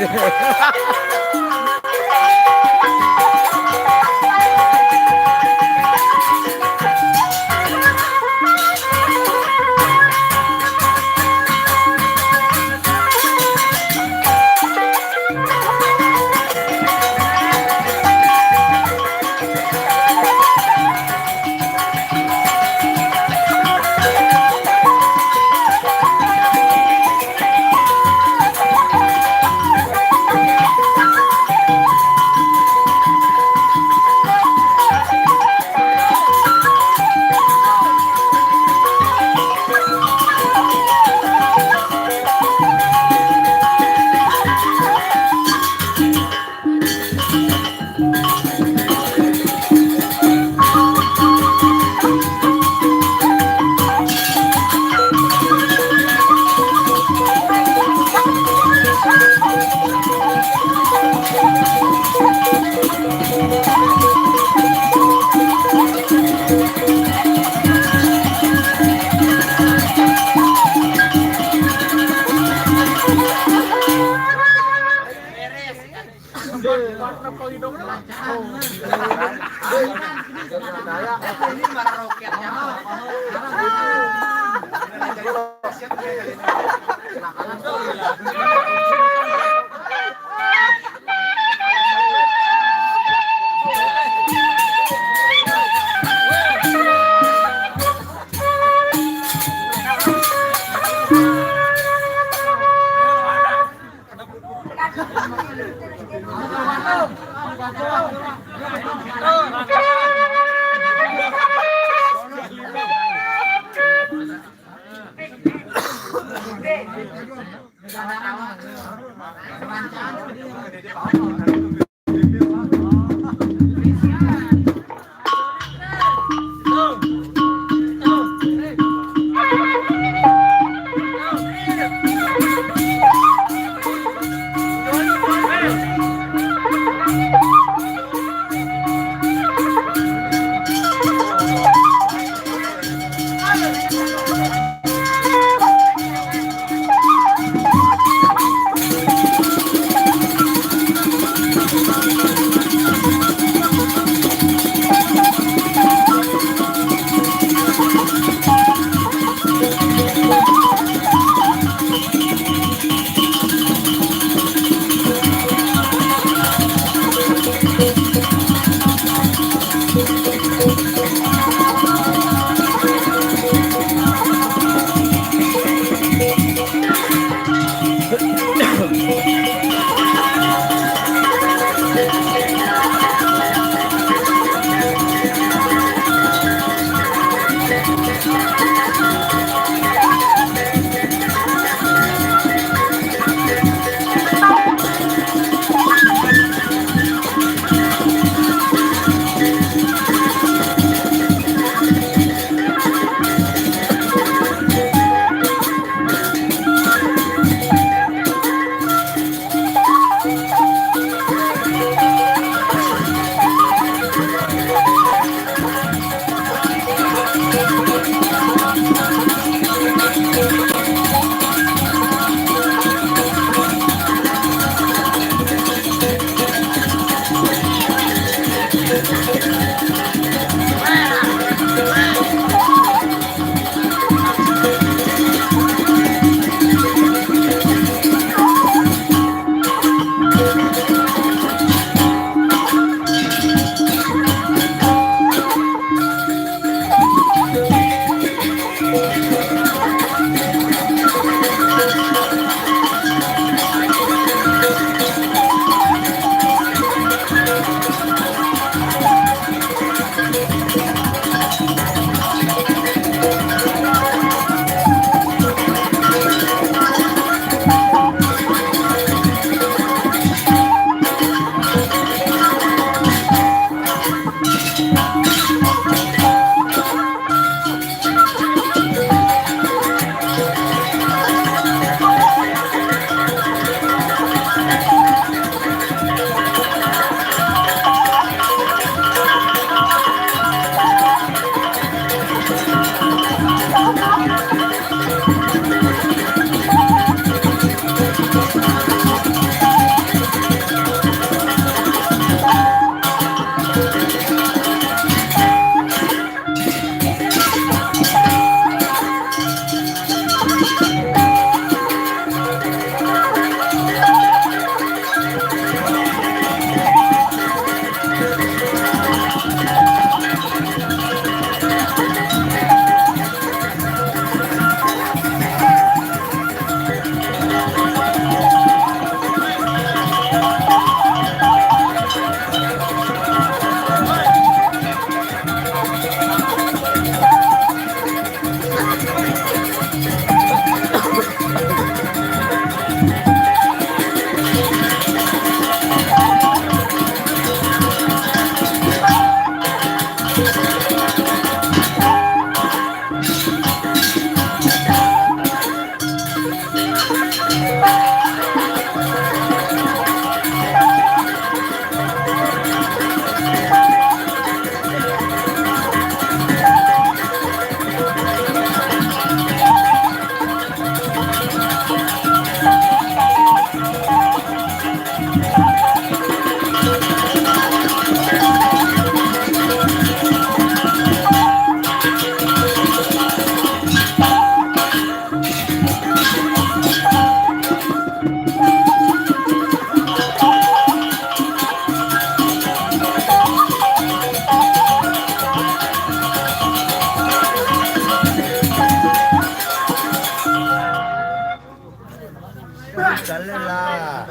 sekali lah.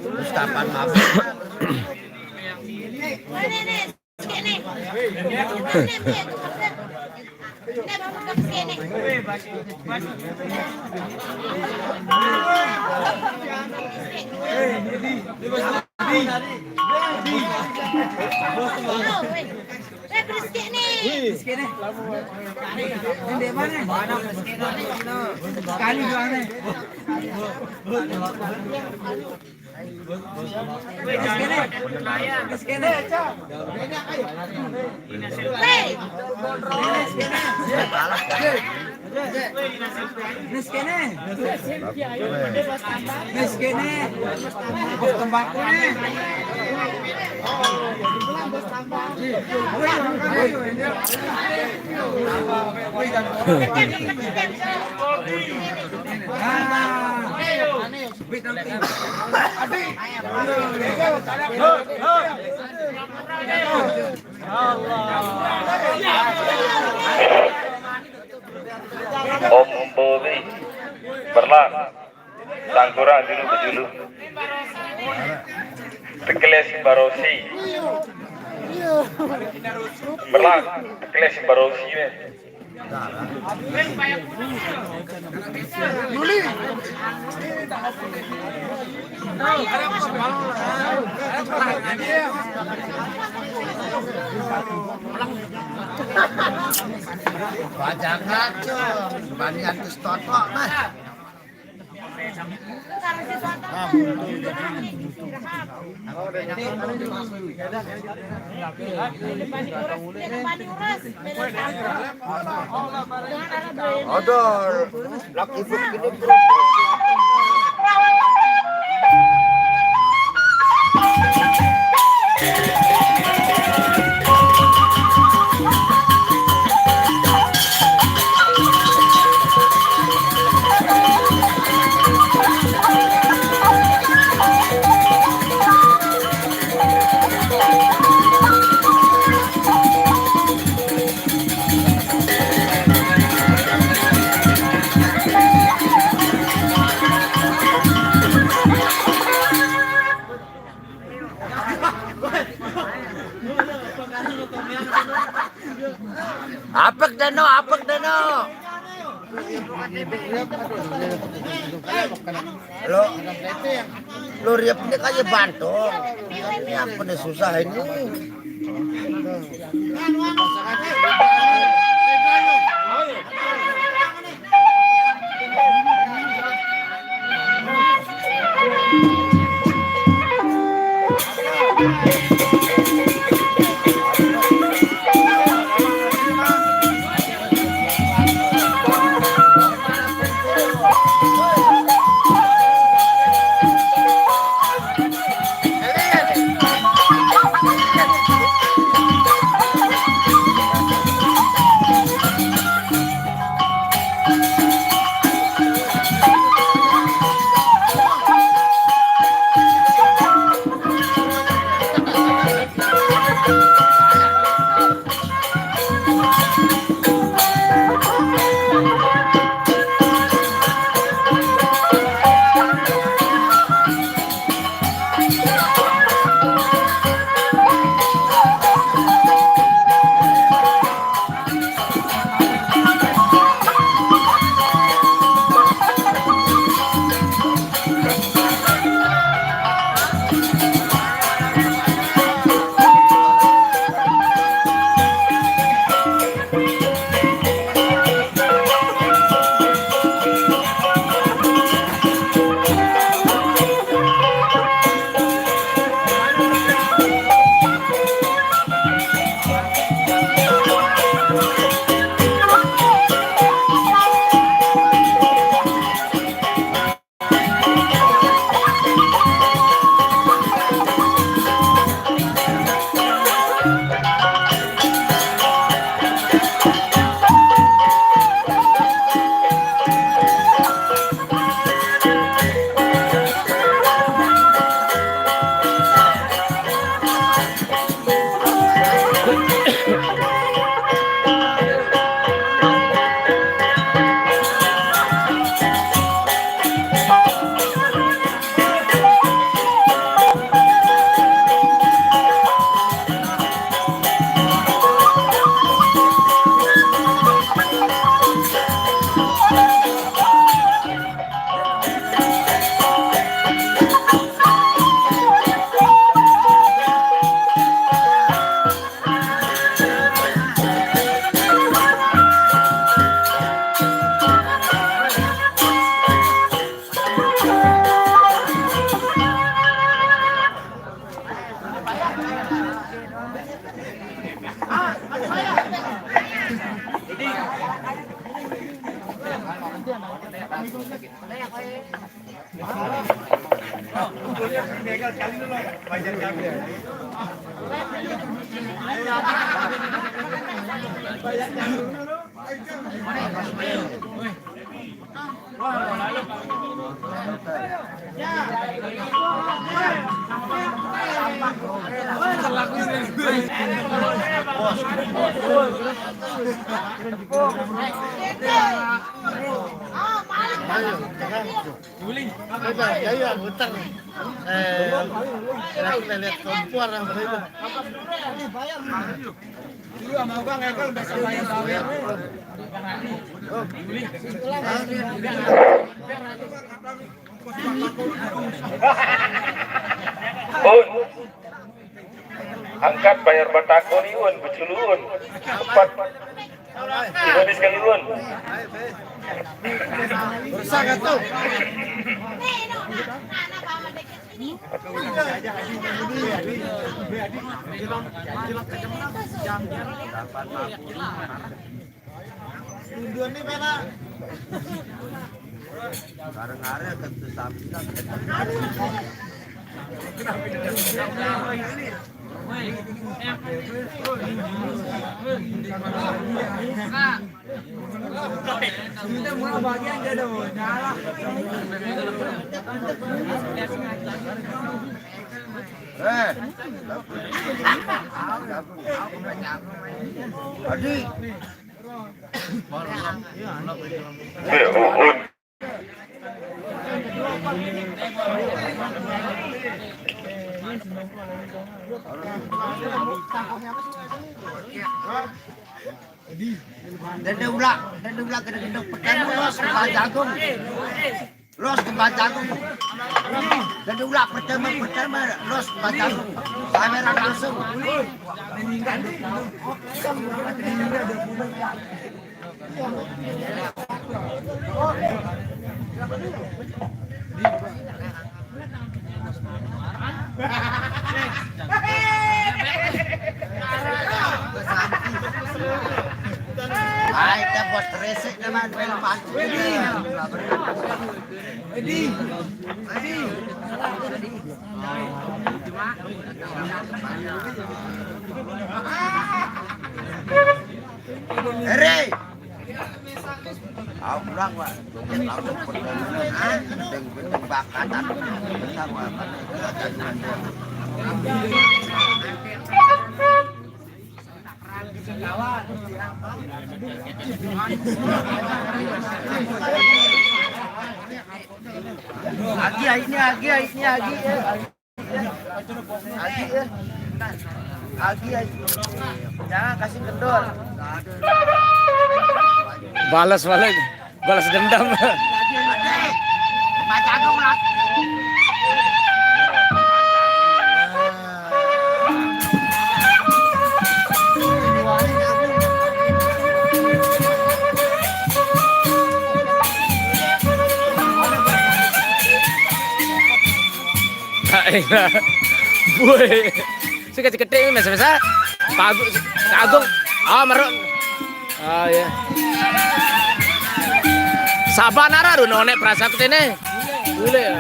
Terus kapan mabuk? Om Bobi Berlan Sangkurang dulu bejulu Tekeles Barosi Berlan Tekeles Barosi Banyak racun, banyak kestotok mas. Odor, laki begini. Apek dano, apek dano. Lo riap ini kayak bantung. Ini apa nih susah ini? Iya, utang. Lihat kompor yang begitu. Iya, mau bang, Ekel besok bayar. Un. Angkat bayar batako ni un, beculuun. Cepat. Ini sekali un. Berusaha kan tuh. Tunduan nih mana? Karang-karang tentu sapi. Adi. Un. Dan dia ulang kedeng-kedeng petang los ke Bajagung. Los ke Bajagung. Dan dia ulang pertama los ke Bajagung. Kamera langsung. Ay, tapos 13 naman, pero pancing. Eri! Aku bilang, Pak, aku penting bakatan. Bentar, Pak. Agi. Jangan kasih kendor. Balas dendam. Baca aku melat. Woi, si kecil-kecil ini biasa-biasa. Pak Agung, merok. Ah ya. Sabar nara dulu nonek perasa ini. Boleh ya.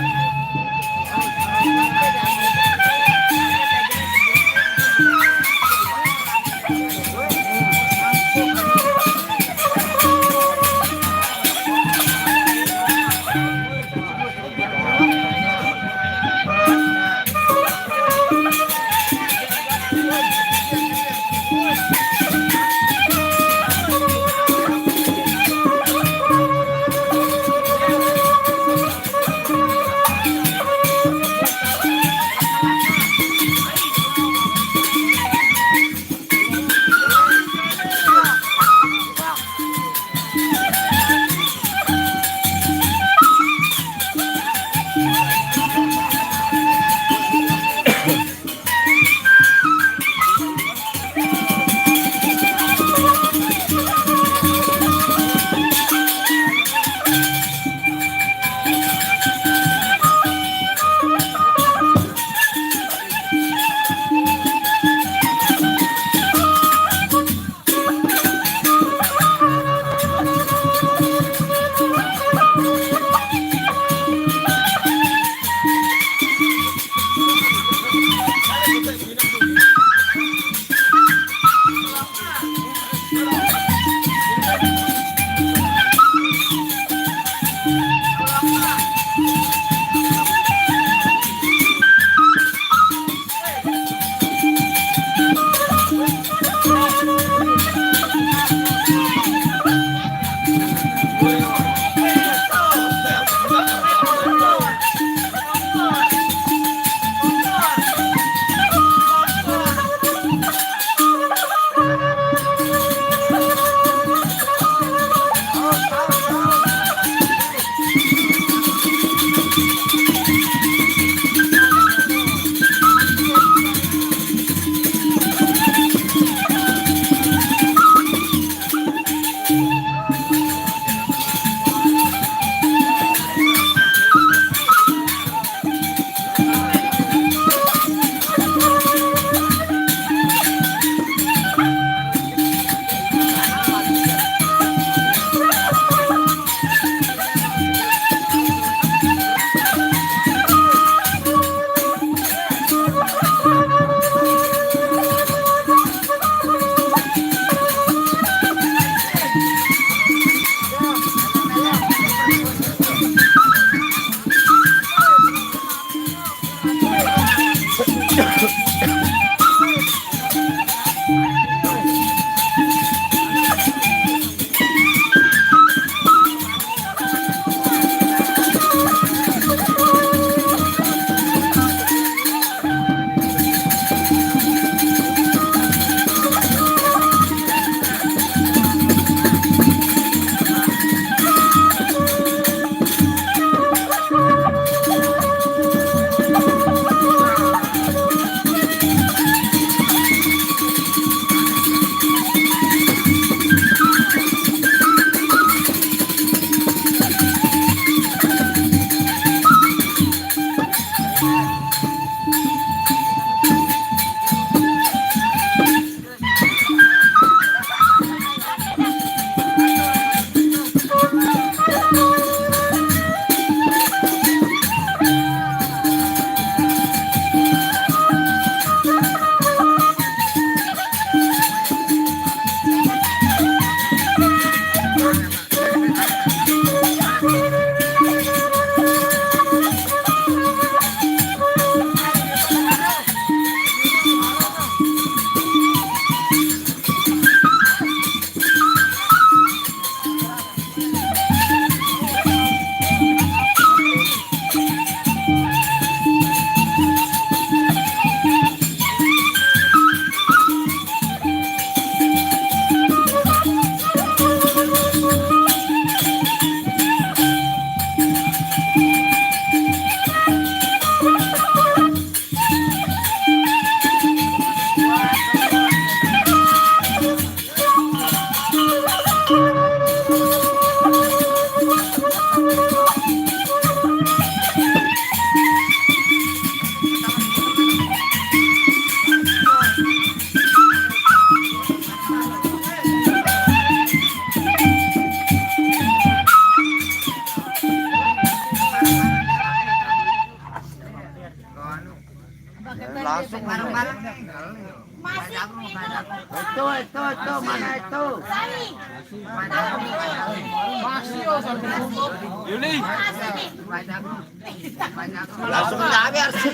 Langsung nabi arsi.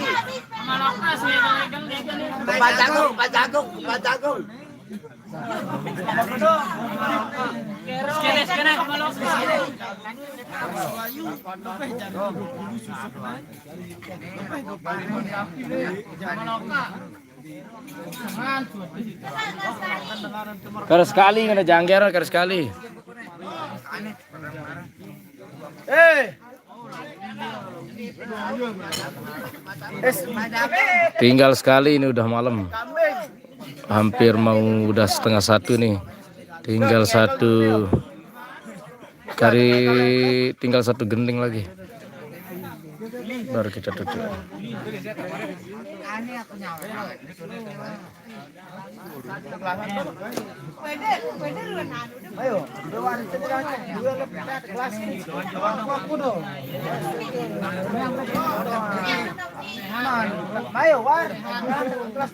Pak Jagung. Kar sekali kena jangger, kar sekali. Tinggal sekali ini udah malam. Hampir mau udah 12:30 nih. Tinggal satu tinggal satu gending lagi. Baru kita tutup. Ayo, kelas aku dong. Ayo, Wan. Kelas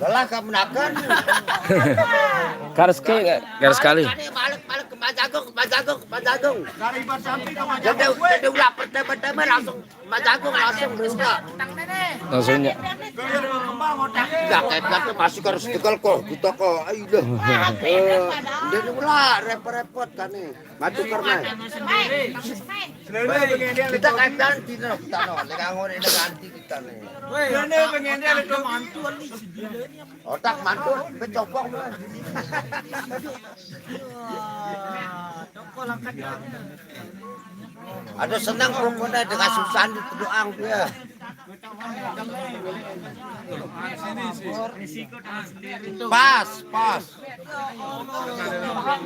Lelah kamu nakan. Kar sekali. Balik ke Pak Jagung. Jadi ulah pertama langsung Pak Jagung langsung udah. Langsungnya. Enggak kayak masih harus tegal kok. Kita kok ayo dah. Jadi ulah repot-repot kan nih. Maju karena. Kita kaitan kita ngomong ini ganti kita nih. Ini pengen dia ada mantu Otak mantul, becopok. Ada senang pokoknya dengan susah doang dia. Pas.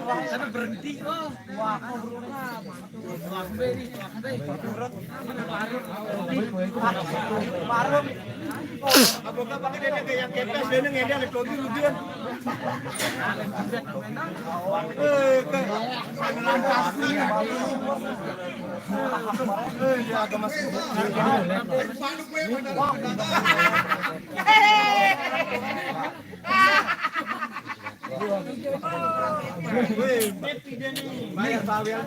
Tapi berhenti. Apakah pakai dia kayak kepes dia ngedel di kopi ludian. Ya agak masih. Bayar bawel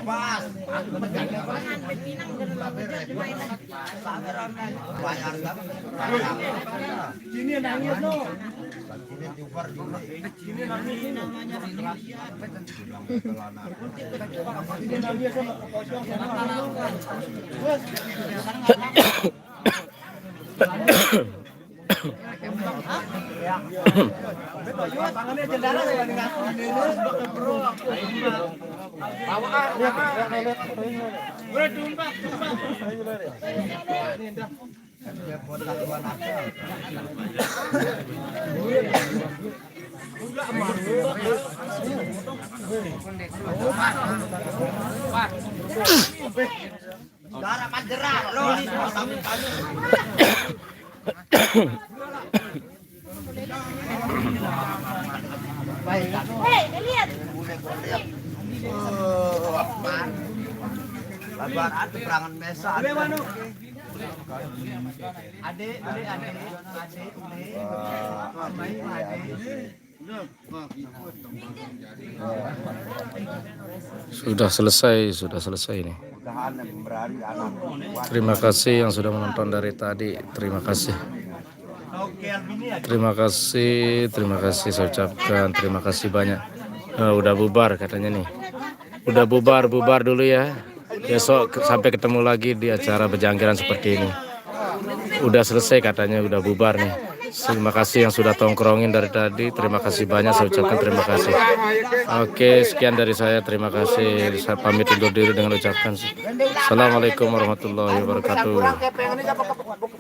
pas. Sini nangis no. Sini nangis namanya. Sini nangis sama kosong tangannya jendara saya dengan bro bawaan udah tumpah Darah manjerah loh. Hei, lihat. Laluan atuh perangan mesa. Sudah selesai nih. Terima kasih yang sudah menonton dari tadi. Terima kasih saya ucapkan terima kasih banyak. Udah bubar katanya nih. Udah bubar dulu ya. Besok sampai ketemu lagi di acara berjangkiran seperti ini. Udah selesai katanya, udah bubar nih. Terima kasih yang sudah tongkrongin dari tadi. Terima kasih banyak, saya ucapkan terima kasih. Oke, sekian dari saya. Terima kasih. Saya pamit undur diri dengan ucapkan Assalamualaikum warahmatullahi wabarakatuh.